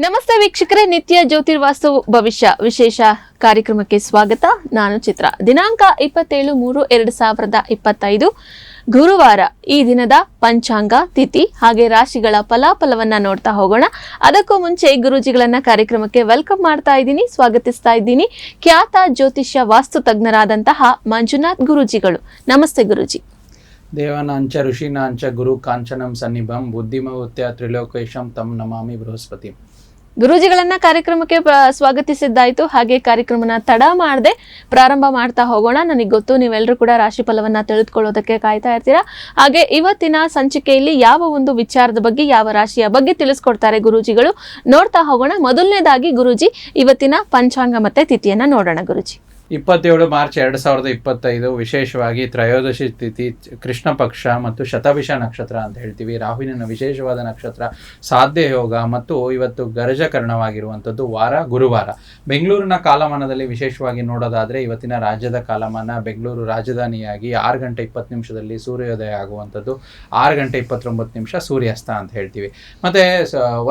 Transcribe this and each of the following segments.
ನಮಸ್ತೆ ವೀಕ್ಷಕರೇ, ನಿತ್ಯ ಜ್ಯೋತಿರ್ವಾಸ್ತು ಭವಿಷ್ಯ ವಿಶೇಷ ಕಾರ್ಯಕ್ರಮಕ್ಕೆ ಸ್ವಾಗತ. ನಾನು ಚಿತ್ರ. ದಿನಾಂಕ 27/3/2025 ಗುರುವಾರ. ಈ ದಿನದ ಪಂಚಾಂಗ, ತಿಥಿ ಹಾಗೆ ರಾಶಿಗಳ ಫಲಾಫಲವನ್ನ ನೋಡ್ತಾ ಹೋಗೋಣ. ಅದಕ್ಕೂ ಮುಂಚೆ ಗುರೂಜಿಗಳನ್ನ ಕಾರ್ಯಕ್ರಮಕ್ಕೆ ವೆಲ್ಕಮ್ ಮಾಡ್ತಾ ಇದ್ದೀನಿ, ಸ್ವಾಗತಿಸ್ತಾ ಇದ್ದೀನಿ. ಖ್ಯಾತ ಜ್ಯೋತಿಷ್ಯ ವಾಸ್ತು ತಜ್ಞರಾದಂತಹ ಮಂಜುನಾಥ್ ಗುರೂಜಿಗಳು. ನಮಸ್ತೆ ಗುರೂಜಿ. ದೇವಾನಾಂಚ ಋಷೀನಾಂಚ ಗುರು ಕಾಂಚನಂ ಸನ್ನಿಭಂ ಬುದ್ಧಿಮೌತ್ಯ ತ್ರಿಲೋಕೇಶಂ ತಂ ನಮಾಮಿ ಬೃಹಸ್ಪತಿ. ಗುರೂಜಿಗಳನ್ನ ಕಾರ್ಯಕ್ರಮಕ್ಕೆ ಸ್ವಾಗತಿಸಿದ್ದಾಯ್ತು. ಹಾಗೆ ಕಾರ್ಯಕ್ರಮನ ತಡ ಮಾಡದೆ ಪ್ರಾರಂಭ ಮಾಡ್ತಾ ಹೋಗೋಣ. ನನಗೆ ಗೊತ್ತು ನೀವೆಲ್ಲರೂ ಕೂಡ ರಾಶಿ ಫಲವನ್ನ ತಿಳಿದುಕೊಳ್ಳೋದಕ್ಕೆ ಕಾಯ್ತಾ ಇರ್ತೀರಾ. ಹಾಗೆ ಇವತ್ತಿನ ಸಂಚಿಕೆಯಲ್ಲಿ ಯಾವ ಒಂದು ವಿಚಾರದ ಬಗ್ಗೆ, ಯಾವ ರಾಶಿಯ ಬಗ್ಗೆ ತಿಳಿಸ್ಕೊಡ್ತಾರೆ ಗುರೂಜಿಗಳು, ನೋಡ್ತಾ ಹೋಗೋಣ. ಮೊದಲನೇದಾಗಿ ಗುರೂಜಿ, ಇವತ್ತಿನ ಪಂಚಾಂಗ ಮತ್ತೆ ತಿಥಿಯನ್ನ ನೋಡೋಣ ಗುರೂಜಿ. 27 ಮಾರ್ಚ್ 2025 ವಿಶೇಷವಾಗಿ ತ್ರಯೋದಶಿ ತಿಥಿ, ಕೃಷ್ಣ ಪಕ್ಷ ಮತ್ತು ಶತಭಿಷ ನಕ್ಷತ್ರ ಅಂತ ಹೇಳ್ತೀವಿ. ರಾಹುವಿನ ವಿಶೇಷವಾದ ನಕ್ಷತ್ರ ಸಾಧ್ಯ ಯೋಗ ಮತ್ತು ಇವತ್ತು ಗರಜಕರಣವಾಗಿರುವಂಥದ್ದು ವಾರ ಗುರುವಾರ. ಬೆಂಗಳೂರಿನ ಕಾಲಮಾನದಲ್ಲಿ ವಿಶೇಷವಾಗಿ ನೋಡೋದಾದರೆ ಇವತ್ತಿನ ರಾಜ್ಯದ ಕಾಲಮಾನ ಬೆಂಗಳೂರು ರಾಜಧಾನಿಯಾಗಿ 6:20 ಸೂರ್ಯೋದಯ ಆಗುವಂಥದ್ದು, 6:29 ಸೂರ್ಯಾಸ್ತ ಅಂತ ಹೇಳ್ತೀವಿ. ಮತ್ತು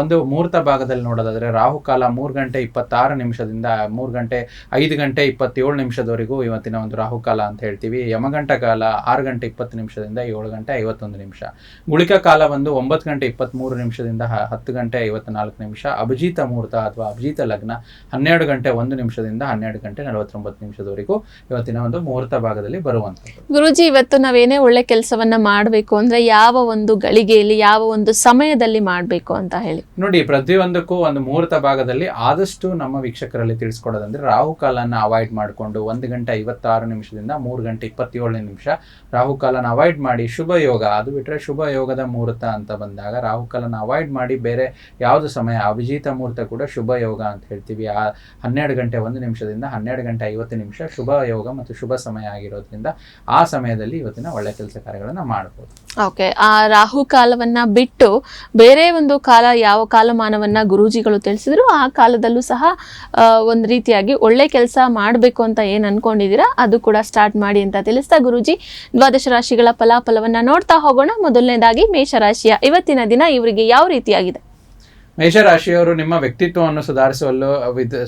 ಒಂದು ಮುಹೂರ್ತ ಭಾಗದಲ್ಲಿ ನೋಡೋದಾದರೆ ರಾಹುಕಾಲ 3:26 5:27 ಇವತ್ತಿನ ಒಂದು ರಾಹುಕಾಲ ಅಂತ ಹೇಳ್ತೀವಿ. ಯಮಗಂಟ ಕಾಲ 6:20 7:51. ಗುಳಿಕ ಕಾಲ ಒಂದು 9:23 10:54. ಅಭಿಜಿತ ಮುಹೂರ್ತ ಅಥವಾ ಅಭಿಜಿತ ಲಗ್ನ 12:01 12:49 ಇವತ್ತಿನ ಒಂದು ಮುಹೂರ್ತ ಭಾಗದಲ್ಲಿ ಬರುವಂಥದ್ದು. ಗುರೂಜಿ, ಇವತ್ತು ನಾವೇನೇ ಒಳ್ಳೆ ಕೆಲಸವನ್ನ ಮಾಡಬೇಕು ಅಂದ್ರೆ ಯಾವ ಒಂದು ಗಳಿಗೆಯಲ್ಲಿ, ಯಾವ ಒಂದು ಸಮಯದಲ್ಲಿ ಮಾಡಬೇಕು ಅಂತ ಹೇಳಿ ನೋಡಿ. ಪ್ರತಿಯೊಂದಕ್ಕೂ ಒಂದು ಮುಹೂರ್ತ ಭಾಗದಲ್ಲಿ ಆದಷ್ಟು ನಮ್ಮ ವೀಕ್ಷಕರಲ್ಲಿ ತಿಳಿಸ್ಕೊಡೋದಂದ್ರೆ ರಾಹುಕಾಲನ ಅವಾಯ್ಡ್ ಮಾಡಿಕೊಂಡು 1:56 3:27 ರಾಹುಕಾಲನ ಅವಾಯ್ಡ್ ಮಾಡಿ ಶುಭ ಯೋಗ, ಅದು ಬಿಟ್ಟರೆ ಶುಭ ಯೋಗದ ಮುಹೂರ್ತ ಅಂತ ಬಂದಾಗ ರಾಹುಕಾಲನ ಅವಾಯ್ಡ್ ಮಾಡಿ ಬೇರೆ ಯಾವುದು ಸಮಯ, ಅಭಿಜಿತ ಮುಹೂರ್ತ ಕೂಡ ಶುಭ ಯೋಗ ಅಂತ ಹೇಳ್ತೀವಿ. 12:01 12:50 ಶುಭ ಯೋಗ ಮತ್ತು ಶುಭ ಸಮಯ ಆಗಿರೋದ್ರಿಂದ ಆ ಸಮಯದಲ್ಲಿ ಇವತ್ತಿನ ಒಳ್ಳೆ ಕೆಲಸ ಕಾರ್ಯಗಳನ್ನ ಮಾಡಬಹುದು. ಓಕೆ, ಆ ರಾಹುಕಾಲವನ್ನ ಬಿಟ್ಟು ಬೇರೆ ಒಂದು ಕಾಲ, ಯಾವ ಕಾಲಮಾನವನ್ನ ಗುರೂಜಿಗಳು ತಿಳಿಸಿದ್ರು ಆ ಕಾಲದಲ್ಲೂ ಸಹ ಒಂದು ರೀತಿಯಾಗಿ ಒಳ್ಳೆ ಕೆಲಸ ಮಾಡಬೇಕು ಅಂತ ಏನ್ ಅನ್ಕೊಂಡಿದ್ದೀರಾ ಅದು ಕೂಡ ಸ್ಟಾರ್ಟ್ ಮಾಡಿ ಅಂತ ತಿಳಿಸ್ತಾ ಗುರೂಜಿ, ದ್ವಾದಶ ರಾಶಿಗಳ ಫಲಾಫಲವನ್ನ ನೋಡ್ತಾ ಹೋಗೋಣ. ಮೊದಲನೇದಾಗಿ ಮೇಷರಾಶಿಯ ಇವತ್ತಿನ ದಿನ ಇವರಿಗೆ ಯಾವ ರೀತಿಯಾಗಿದೆ? ಮೇಷರಾಶಿಯವರು ನಿಮ್ಮ ವ್ಯಕ್ತಿತ್ವವನ್ನು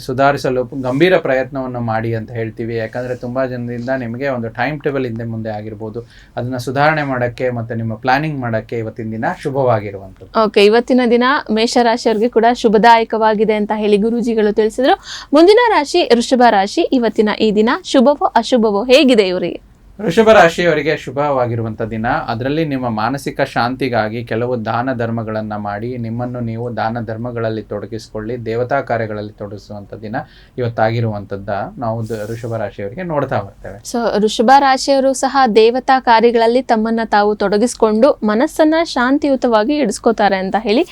ಸುಧಾರಿಸಲು ಗಂಭೀರ ಪ್ರಯತ್ನವನ್ನು ಮಾಡಿ ಅಂತ ಹೇಳ್ತೀವಿ. ಯಾಕಂದರೆ ತುಂಬ ಜನರಿಂದ ನಿಮಗೆ ಒಂದು ಟೈಮ್ ಟೇಬಲ್ ಹಿಂದೆ ಮುಂದೆ ಆಗಿರ್ಬೋದು, ಅದನ್ನು ಸುಧಾರಣೆ ಮಾಡೋಕ್ಕೆ ಮತ್ತು ನಿಮ್ಮ ಪ್ಲಾನಿಂಗ್ ಮಾಡೋಕ್ಕೆ ಇವತ್ತಿನ ದಿನ ಶುಭವಾಗಿರುವಂಥದ್ದು. ಓಕೆ, ಇವತ್ತಿನ ದಿನ ಮೇಷರಾಶಿಯವರಿಗೆ ಕೂಡ ಶುಭದಾಯಕವಾಗಿದೆ ಅಂತ ಹೇಳಿ ಗುರೂಜಿಗಳು ತಿಳಿಸಿದ್ರು. ಮುಂದಿನ ರಾಶಿ ವೃಷಭ ರಾಶಿ. ಇವತ್ತಿನ ಈ ದಿನ ಶುಭವೋ ಅಶುಭವೋ ಹೇಗಿದೆ ಇವರಿಗೆ? ವೃಷಭ ರಾಶಿಯವರಿಗೆ ಶುಭವಾಗಿರುವಂಥ ದಿನ. ಅದರಲ್ಲಿ ನಿಮ್ಮ ಮಾನಸಿಕ ಶಾಂತಿಗಾಗಿ ಕೆಲವು ದಾನ ಧರ್ಮಗಳನ್ನು ಮಾಡಿ ನಿಮ್ಮನ್ನು ನೀವು ದಾನ ಧರ್ಮಗಳಲ್ಲಿ ತೊಡಗಿಸಿಕೊಳ್ಳಿ, ದೇವತಾ ಕಾರ್ಯಗಳಲ್ಲಿ ತೊಡಗಿಸುವಂಥ ದಿನ ಇವತ್ತಾಗಿರುವಂಥದ್ದ ನಾವು ವೃಷಭ ರಾಶಿಯವರಿಗೆ ನೋಡ್ತಾ ಬರ್ತೇವೆ. ಸೊ ವೃಷಭ ರಾಶಿಯವರು ಸಹ ದೇವತಾ ಕಾರ್ಯಗಳಲ್ಲಿ ತಮ್ಮನ್ನ ತಾವು ತೊಡಗಿಸಿಕೊಂಡು ಮನಸ್ಸನ್ನ ಶಾಂತಿಯುತವಾಗಿ ಇಡಿಸ್ಕೋತಾರೆ ಅಂತ ಹೇಳಿ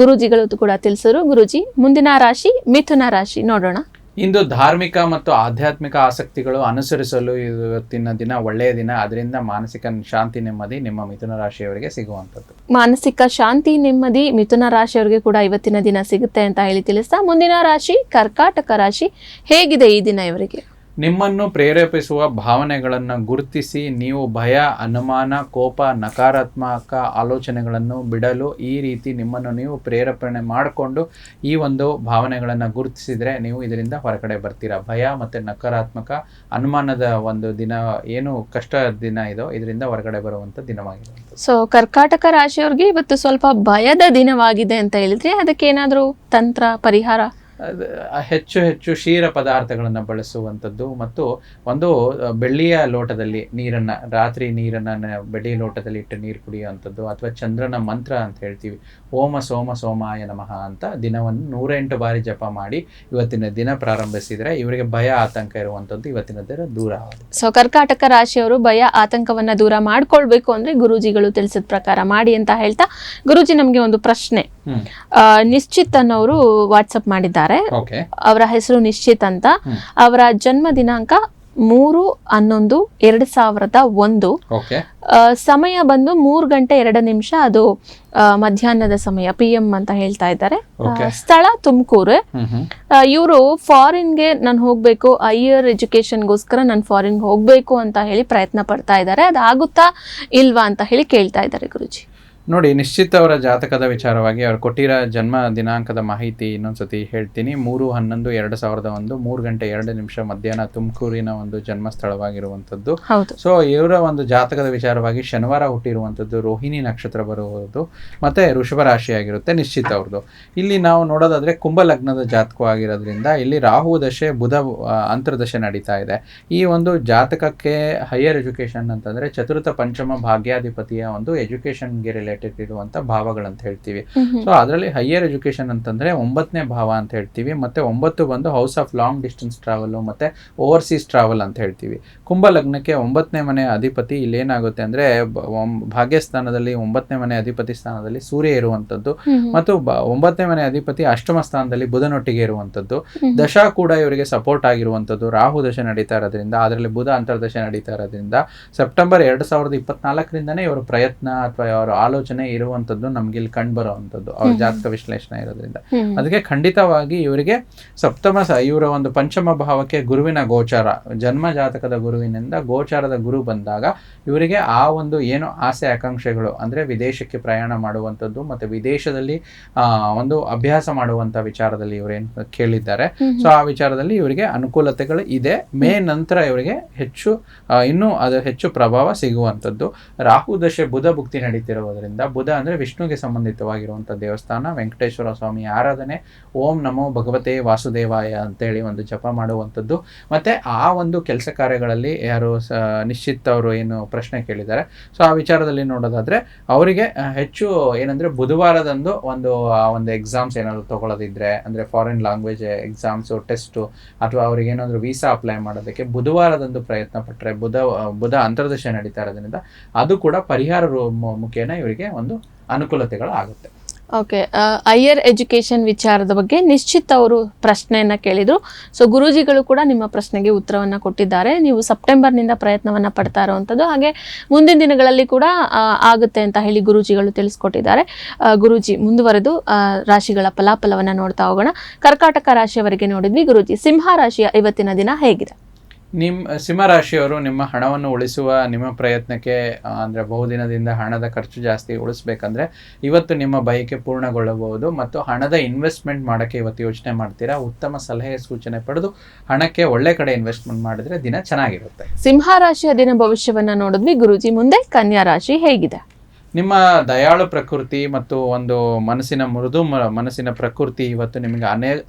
ಗುರೂಜಿಗಳು ಕೂಡ ತಿಳಿಸಿದ್ರು. ಗುರೂಜಿ, ಮುಂದಿನ ರಾಶಿ ಮಿಥುನ ರಾಶಿ ನೋಡೋಣ. ಇಂದು ಧಾರ್ಮಿಕ ಮತ್ತು ಆಧ್ಯಾತ್ಮಿಕ ಆಸಕ್ತಿಗಳು ಅನುಸರಿಸಲು ಇವತ್ತಿನ ದಿನ ಒಳ್ಳೆಯ ದಿನ. ಅದರಿಂದ ಮಾನಸಿಕ ಶಾಂತಿ ನೆಮ್ಮದಿ ನಿಮ್ಮ ಮಿಥುನ ರಾಶಿಯವರಿಗೆ ಸಿಗುವಂಥದ್ದು. ಮಾನಸಿಕ ಶಾಂತಿ ನೆಮ್ಮದಿ ಮಿಥುನ ರಾಶಿಯವರಿಗೆ ಕೂಡ ಇವತ್ತಿನ ದಿನ ಸಿಗುತ್ತೆ ಅಂತ ಹೇಳಿ ತಿಳಿಸ್ತಾ ಮುಂದಿನ ರಾಶಿ ಕರ್ಕಾಟಕ ರಾಶಿ. ಹೇಗಿದೆ ಈ ದಿನ ಇವರಿಗೆ? ನಿಮ್ಮನ್ನು ಪ್ರೇರೇಪಿಸುವ ಭಾವನೆಗಳನ್ನು ಗುರುತಿಸಿ ನೀವು ಭಯ, ಅನುಮಾನ, ಕೋಪ, ನಕಾರಾತ್ಮಕ ಆಲೋಚನೆಗಳನ್ನು ಬಿಡಲು ಈ ರೀತಿ ನಿಮ್ಮನ್ನು ನೀವು ಪ್ರೇರೇಪಣೆ ಮಾಡಿಕೊಂಡು ಈ ಒಂದು ಭಾವನೆಗಳನ್ನು ಗುರುತಿಸಿದರೆ ನೀವು ಇದರಿಂದ ಹೊರಗಡೆ ಬರ್ತೀರಾ. ಭಯ ಮತ್ತು ನಕಾರಾತ್ಮಕ ಅನುಮಾನದ ಒಂದು ದಿನ, ಏನು ಕಷ್ಟ ದಿನ ಇದೋ ಇದರಿಂದ ಹೊರಗಡೆ ಬರುವಂಥ ದಿನವಾಗಿದೆ. ಸೊ ಕರ್ಕಾಟಕ ರಾಶಿಯವ್ರಿಗೆ ಇವತ್ತು ಸ್ವಲ್ಪ ಭಯದ ದಿನವಾಗಿದೆ ಅಂತ ಹೇಳಿದ್ರೆ ಅದಕ್ಕೆ ಏನಾದರೂ ತಂತ್ರ, ಪರಿಹಾರ? ಹೆಚ್ಚು ಕ್ಷೀರ ಪದಾರ್ಥಗಳನ್ನು ಬಳಸುವಂಥದ್ದು ಮತ್ತು ಒಂದು ಬೆಳ್ಳಿಯ ಲೋಟದಲ್ಲಿ ನೀರನ್ನು, ರಾತ್ರಿ ನೀರನ್ನು ಬೆಳ್ಳಿಯ ಲೋಟದಲ್ಲಿ ಇಟ್ಟು ನೀರು ಕುಡಿಯುವಂಥದ್ದು, ಅಥವಾ ಚಂದ್ರನ ಮಂತ್ರ ಅಂತ ಹೇಳ್ತೀವಿ, ಓಮ ಸೋಮ ಸೋಮಾಯ ನಮಃ ಅಂತ ದಿನವನ್ನು 108 ಬಾರಿ ಜಪ ಮಾಡಿ ಇವತ್ತಿನ ದಿನ ಪ್ರಾರಂಭಿಸಿದರೆ ಇವರಿಗೆ ಭಯ ಆತಂಕ ಇರುವಂಥದ್ದು ಇವತ್ತಿನ ದಿನ ದೂರ ಆಗುತ್ತೆ. ಸೊ ಕರ್ಕಾಟಕ ರಾಶಿಯವರು ಭಯ ಆತಂಕವನ್ನ ದೂರ ಮಾಡ್ಕೊಳ್ಬೇಕು ಅಂದ್ರೆ ಗುರೂಜಿಗಳು ತಿಳಿಸಿದ ಪ್ರಕಾರ ಮಾಡಿ ಅಂತ ಹೇಳ್ತಾ, ಗುರೂಜಿ ನಮ್ಗೆ ಒಂದು ಪ್ರಶ್ನೆ. ನಿಶ್ಚಿತ್ ಅನ್ನೋರು ವಾಟ್ಸಪ್ ಮಾಡಿದ್ದಾರೆ. ಅವರ ಹೆಸರು ನಿಶ್ಚಿತ್ ಅಂತ. ಅವರ ಜನ್ಮ ದಿನಾಂಕ 3/11/2001. ಓಕೆ. ಸಮಯ ಬಂದು 3:02 ಅದು ಮಧ್ಯಾಹ್ನದ ಸಮಯ, PM ಅಂತ ಹೇಳ್ತಾ ಇದ್ದಾರೆ. ಸ್ಥಳ ತುಮಕೂರು. ಇವರು ಫಾರಿನ್ಗೆ ನಾನು ಹೋಗ್ಬೇಕು, ಹೈಯರ್ ಎಜುಕೇಶನ್ಗೋಸ್ಕರ ನಾನು ಫಾರಿನ್ ಹೋಗ್ಬೇಕು ಅಂತ ಹೇಳಿ ಪ್ರಯತ್ನ ಪಡ್ತಾ ಇದ್ದಾರೆ. ಅದಾಗುತ್ತಾ ಇಲ್ವಾ ಅಂತ ಹೇಳಿ ಕೇಳ್ತಾ ಇದ್ದಾರೆ ಗುರುಜಿ. ನೋಡಿ, ನಿಶ್ಚಿತ್ ಅವರ ಜಾತಕದ ವಿಚಾರವಾಗಿ ಅವ್ರು ಕೊಟ್ಟಿರೋ ಜನ್ಮ ದಿನಾಂಕದ ಮಾಹಿತಿ ಇನ್ನೊಂದ್ಸತಿ ಹೇಳ್ತೀನಿ. 3/11/2001 3:02 ಮಧ್ಯಾಹ್ನ ತುಮಕೂರಿನ ಒಂದು ಜನ್ಮ ಸ್ಥಳವಾಗಿರುವಂಥದ್ದು. ಸೊ ಇವರ ಒಂದು ಜಾತಕದ ವಿಚಾರವಾಗಿ ಶನಿವಾರ ಹುಟ್ಟಿರುವಂಥದ್ದು, ರೋಹಿಣಿ ನಕ್ಷತ್ರ ಬರುವುದು, ಮತ್ತೆ ವೃಷಭ ರಾಶಿಯಾಗಿರುತ್ತೆ ನಿಶ್ಚಿತ್ ಅವ್ರದ್ದು. ಇಲ್ಲಿ ನಾವು ನೋಡೋದಾದ್ರೆ ಕುಂಭ ಲಗ್ನದ ಜಾತಕವಾಗಿರೋದ್ರಿಂದ ಇಲ್ಲಿ ರಾಹು ದಶೆ, ಬುಧ ಅಂತರ್ದಶೆ ನಡೀತಾ ಇದೆ. ಈ ಒಂದು ಜಾತಕಕ್ಕೆ ಹೈಯರ್ ಎಜುಕೇಶನ್ ಅಂತಂದ್ರೆ ಚತುರ್ಥ ಪಂಚಮ ಭಾಗ್ಯಾಧಿಪತಿಯ ಒಂದು ಎಜುಕೇಶನ್ಗೆ ರಿಲೇಟೆಡ್ ಇರುವಂತ ಭಾವಗಳಂತ ಹೇಳ್ತೀವಿ. ಸೊ ಅದರಲ್ಲಿ ಹೈಯರ್ ಎಜುಕೇಶನ್ ಅಂತಂದ್ರೆ 9ನೇ ಭಾವ ಅಂತ ಹೇಳ್ತೀವಿ. ಮತ್ತೆ 9 ಬಂದು house of long distance travel ಮತ್ತೆ ಓವರ್ಸೀಸ್ ಟ್ರಾವೆಲ್ ಅಂತ ಹೇಳ್ತೀವಿ. ಕುಂಭ ಲಗ್ನಕ್ಕೆ 9ನೇ ಮನೆ ಅಧಿಪತಿ ಇಲ್ಲಿ ಏನಾಗುತ್ತೆ ಅಂದ್ರೆ ಭಾಗ್ಯಸ್ಥಾನದಲ್ಲಿ 9ನೇ ಮನೆ ಅಧಿಪತಿ ಸ್ಥಾನದಲ್ಲಿ ಸೂರ್ಯ ಇರುವಂತದ್ದು, ಮತ್ತು 9ನೇ ಮನೆ ಅಧಿಪತಿ ಅಷ್ಟಮ ಸ್ಥಾನದಲ್ಲಿ ಬುಧನೊಟ್ಟಿಗೆ ಇರುವಂತದ್ದು. ದಶಾ ಕೂಡ ಇವರಿಗೆ ಸಪೋರ್ಟ್ ಆಗಿರುವಂತದ್ದು. ರಾಹು ದಶೆ ನಡೀತಾ ಇರೋದ್ರಿಂದ, ಅದರಲ್ಲಿ ಬುಧ ಅಂತರ್ದಶೆ ನಡೀತಾ ಇರೋದ್ರಿಂದ ಸೆಪ್ಟೆಂಬರ್ 2024ರಿಂದನೇ ಇವರ ಪ್ರಯತ್ನ ಅಥವಾ ಅವರ ಆಲೋಚನೆ ಇರುವಂತದ್ದು ನಮ್ಗೆ ಇಲ್ಲಿ ಕಂಡು ಬರುವಂತದ್ದು ಅವ್ರ ಜಾತಕ ವಿಶ್ಲೇಷಣೆ ಇರೋದ್ರಿಂದ. ಅದಕ್ಕೆ ಖಂಡಿತವಾಗಿ ಇವರಿಗೆ ಇವರ ಒಂದು ಪಂಚಮ ಭಾವಕ್ಕೆ ಗುರುವಿನ ಗೋಚಾರ, ಜನ್ಮ ಜಾತಕದ ಗುರುವಿನಿಂದ ಗೋಚಾರದ ಗುರು ಬಂದಾಗ ಇವರಿಗೆ ಆ ಒಂದು ಏನು ಆಸೆ ಆಕಾಂಕ್ಷೆಗಳು ಅಂದ್ರೆ ವಿದೇಶಕ್ಕೆ ಪ್ರಯಾಣ ಮಾಡುವಂಥದ್ದು ಮತ್ತೆ ವಿದೇಶದಲ್ಲಿ ಒಂದು ಅಭ್ಯಾಸ ಮಾಡುವಂತ ವಿಚಾರದಲ್ಲಿ ಇವರೇನು ಕೇಳಿದ್ದಾರೆ. ಸೊ ಆ ವಿಚಾರದಲ್ಲಿ ಇವರಿಗೆ ಅನುಕೂಲತೆಗಳು ಇದೆ. ಮೇ ನಂತರ ಇವರಿಗೆ ಇನ್ನೂ ಅದು ಹೆಚ್ಚು ಪ್ರಭಾವ ಸಿಗುವಂಥದ್ದು. ರಾಹು ದಶೆ ಬುಧ ಭುಕ್ತಿ ನಡೀತಿರುವುದರಿಂದ, ಬುಧ ಅಂದ್ರೆ ವಿಷ್ಣುಗೆ ಸಂಬಂಧಿತವಾಗಿರುವಂತ ದೇವಸ್ಥಾನ, ವೆಂಕಟೇಶ್ವರ ಸ್ವಾಮಿ ಆರಾಧನೆ, ಓಂ ನಮೋ ಭಗವತೆ ವಾಸುದೇವಾಯ ಅಂತೇಳಿ ಒಂದು ಜಪ ಮಾಡುವಂಥದ್ದು. ಮತ್ತೆ ಆ ಒಂದು ಕೆಲಸ ಕಾರ್ಯಗಳಲ್ಲಿ ಯಾರು ನಿಶ್ಚಿತ್ ಅವರು ಏನು ಪ್ರಶ್ನೆ ಕೇಳಿದ್ದಾರೆ, ಸೊ ಆ ವಿಚಾರದಲ್ಲಿ ನೋಡೋದಾದ್ರೆ ಅವರಿಗೆ ಹೆಚ್ಚು ಏನಂದ್ರೆ ಬುಧವಾರದಂದು ಒಂದು ಎಕ್ಸಾಮ್ಸ್ ಏನಾದ್ರು ತಗೊಳ್ಳೋದಿದ್ರೆ ಅಂದ್ರೆ ಫಾರಿನ್ ಲ್ಯಾಂಗ್ವೇಜ್ ಎಕ್ಸಾಮ್ಸ್ ಟೆಸ್ಟ್ ಅಥವಾ ಅವ್ರಿಗೆ ಏನಾದ್ರು ವೀಸಾ ಅಪ್ಲೈ ಮಾಡೋದಕ್ಕೆ ಬುಧವಾರದಂದು ಪ್ರಯತ್ನ ಪಟ್ಟರೆ, ಬುಧ ಅಂತರ್ದಶೆ ನಡೀತಾ ಇರೋದ್ರಿಂದ ಅದು ಕೂಡ ಪರಿಹಾರ ಮುಖೇನ ಇವರಿಗೆ ಒಂದು ಅನುಕೂಲತೆಗಳು ಆಗುತ್ತೆ. ಓಕೆ, ಹೈಯರ್ ಎಜುಕೇಶನ್ ವಿಚಾರದ ಬಗ್ಗೆ ನಿಶ್ಚಿತ್ ಅವರು ಪ್ರಶ್ನೆಯನ್ನ ಕೇಳಿದ್ರು. ಸೊ ಗುರೂಜಿಗಳು ಕೂಡ ನಿಮ್ಮ ಪ್ರಶ್ನೆಗೆ ಉತ್ತರವನ್ನ ಕೊಟ್ಟಿದ್ದಾರೆ. ನೀವು ಸೆಪ್ಟೆಂಬರ್ನಿಂದ ಪ್ರಯತ್ನವನ್ನ ಪಡ್ತಾ ಇರುವಂಥದ್ದು, ಹಾಗೆ ಮುಂದಿನ ದಿನಗಳಲ್ಲಿ ಕೂಡ ಆಗುತ್ತೆ ಅಂತ ಹೇಳಿ ಗುರೂಜಿಗಳು ತಿಳಿಸ್ಕೊಟ್ಟಿದ್ದಾರೆ. ಗುರೂಜಿ, ಮುಂದುವರೆದು ರಾಶಿಗಳ ಫಲಾಫಲವನ್ನ ನೋಡ್ತಾ ಹೋಗೋಣ. ಕರ್ಕಾಟಕ ರಾಶಿಯವರಿಗೆ ನೋಡಿದ್ವಿ ಗುರೂಜಿ. ಸಿಂಹ ರಾಶಿಯ ಇವತ್ತಿನ ದಿನ ಹೇಗಿದೆ? ಸಿಂಹರಾಶಿಯವರು ನಿಮ್ಮ ಹಣವನ್ನು ಉಳಿಸುವ ನಿಮ್ಮ ಪ್ರಯತ್ನಕ್ಕೆ ಅಂದ್ರೆ ಬಹುದಿನದಿಂದ ಹಣದ ಖರ್ಚು ಜಾಸ್ತಿ ಉಳಿಸ್ಬೇಕಂದ್ರೆ ಇವತ್ತು ನಿಮ್ಮ ಬಯಕೆ ಪೂರ್ಣಗೊಳ್ಳಬಹುದು. ಮತ್ತು ಹಣದ ಇನ್ವೆಸ್ಟ್ಮೆಂಟ್ ಮಾಡಕ್ಕೆ ಇವತ್ತು ಯೋಚನೆ ಮಾಡ್ತೀರಾ. ಉತ್ತಮ ಸಲಹೆ ಸೂಚನೆ ಪಡೆದು ಹಣಕ್ಕೆ ಒಳ್ಳೆ ಕಡೆ ಇನ್ವೆಸ್ಟ್ಮೆಂಟ್ ಮಾಡಿದ್ರೆ ದಿನ ಚೆನ್ನಾಗಿರುತ್ತೆ. ಸಿಂಹ ರಾಶಿಯ ದಿನ ಭವಿಷ್ಯವನ್ನ ನೋಡಿದ್ವಿ ಗುರೂಜಿ. ಮುಂದೆ ಕನ್ಯಾ ರಾಶಿ ಹೇಗಿದೆ? ನಿಮ್ಮ ದಯಾಳು ಪ್ರಕೃತಿ ಮತ್ತು ಒಂದು ಮನಸ್ಸಿನ ಪ್ರಕೃತಿ ಇವತ್ತು ನಿಮಗೆ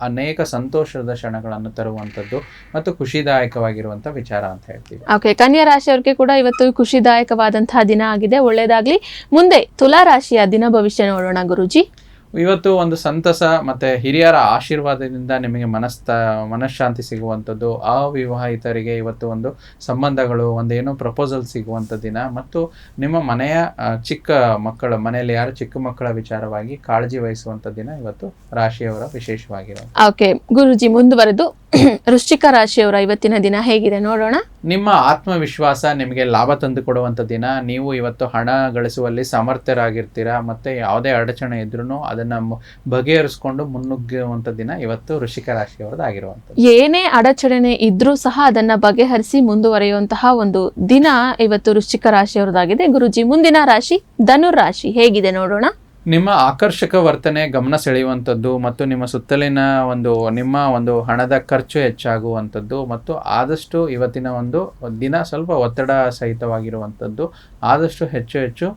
ಅನೇಕ ಸಂತೋಷದ ಕ್ಷಣಗಳನ್ನು ತರುವಂಥದ್ದು ಮತ್ತು ಖುಷಿದಾಯಕವಾಗಿರುವಂಥ ವಿಚಾರ ಅಂತ ಹೇಳ್ತೀವಿ. ಓಕೆ, ಕನ್ಯಾ ರಾಶಿಯವರಿಗೆ ಕೂಡ ಇವತ್ತು ಖುಷಿದಾಯಕವಾದಂತಹ ದಿನ ಆಗಿದೆ, ಒಳ್ಳೇದಾಗ್ಲಿ. ಮುಂದೆ ತುಲಾ ರಾಶಿಯ ದಿನ ಭವಿಷ್ಯ ನೋಡೋಣ ಗುರೂಜಿ. ಇವತ್ತು ಒಂದು ಸಂತಸ ಮತ್ತೆ ಹಿರಿಯರ ಆಶೀರ್ವಾದದಿಂದ ನಿಮಗೆ ಮನಃಶಾಂತಿ ಸಿಗುವಂಥದ್ದು. ಅವಿವಾಹಿತರಿಗೆ ಇವತ್ತು ಒಂದು ಸಂಬಂಧಗಳು, ಒಂದೇನೋ ಪ್ರಪೋಸಲ್ ಸಿಗುವಂಥ ದಿನ. ಮತ್ತು ನಿಮ್ಮ ಮನೆಯ ಮನೆಯಲ್ಲಿ ಯಾರು ಚಿಕ್ಕ ಮಕ್ಕಳ ವಿಚಾರವಾಗಿ ಕಾಳಜಿ ವಹಿಸುವಂಥ ದಿನ ಇವತ್ತು ರಾಶಿಯವರ ವಿಶೇಷವಾಗಿರೋ. ಓಕೆ ಗುರೂಜಿ, ಮುಂದುವರೆದು ವೃಶ್ಚಿಕ ರಾಶಿಯವರ ಇವತ್ತಿನ ದಿನ ಹೇಗಿದೆ ನೋಡೋಣ. ನಿಮ್ಮ ಆತ್ಮವಿಶ್ವಾಸ ನಿಮಗೆ ಲಾಭ ತಂದು ಕೊಡುವಂಥ ದಿನ. ನೀವು ಇವತ್ತು ಹಣ ಗಳಿಸುವಲ್ಲಿ ಸಮರ್ಥರಾಗಿರ್ತೀರಾ. ಮತ್ತೆ ಯಾವುದೇ ಅಡಚಣೆ ಇದ್ರೂ ಅದನ್ನ ಬಗೆಹರಿಸಿಕೊಂಡು ಮುನ್ನುಗ್ಗುವಂಥ ದಿನ ಇವತ್ತು ವೃಶ್ಚಿಕ ರಾಶಿಯವರದಾಗಿರುವಂಥದ್ದು. ಏನೇ ಅಡಚಣೆ ಇದ್ರೂ ಸಹ ಅದನ್ನ ಬಗೆಹರಿಸಿ ಮುಂದುವರಿಯುವಂತಹ ಒಂದು ದಿನ ಇವತ್ತು ವೃಶ್ಚಿಕ ರಾಶಿಯವರದಾಗಿದೆ. ಗುರುಜಿ, ಮುಂದಿನ ರಾಶಿ ಧನುರ್ ರಾಶಿ ಹೇಗಿದೆ ನೋಡೋಣ. ನಿಮ್ಮ ಆಕರ್ಷಕ ವರ್ತನೆ ಗಮನ ಸೆಳೆಯುವಂಥದ್ದು ಮತ್ತು ನಿಮ್ಮ ಸುತ್ತಲಿನ ನಿಮ್ಮ ಒಂದು ಹಣದ ಖರ್ಚು ಹೆಚ್ಚಾಗುವಂಥದ್ದು ಮತ್ತು ಆದಷ್ಟು ಇವತ್ತಿನ ಒಂದು ದಿನ ಸ್ವಲ್ಪ ಒತ್ತಡ ಸಹಿತವಾಗಿರುವಂಥದ್ದು. ಆದಷ್ಟು ಹೆಚ್ಚು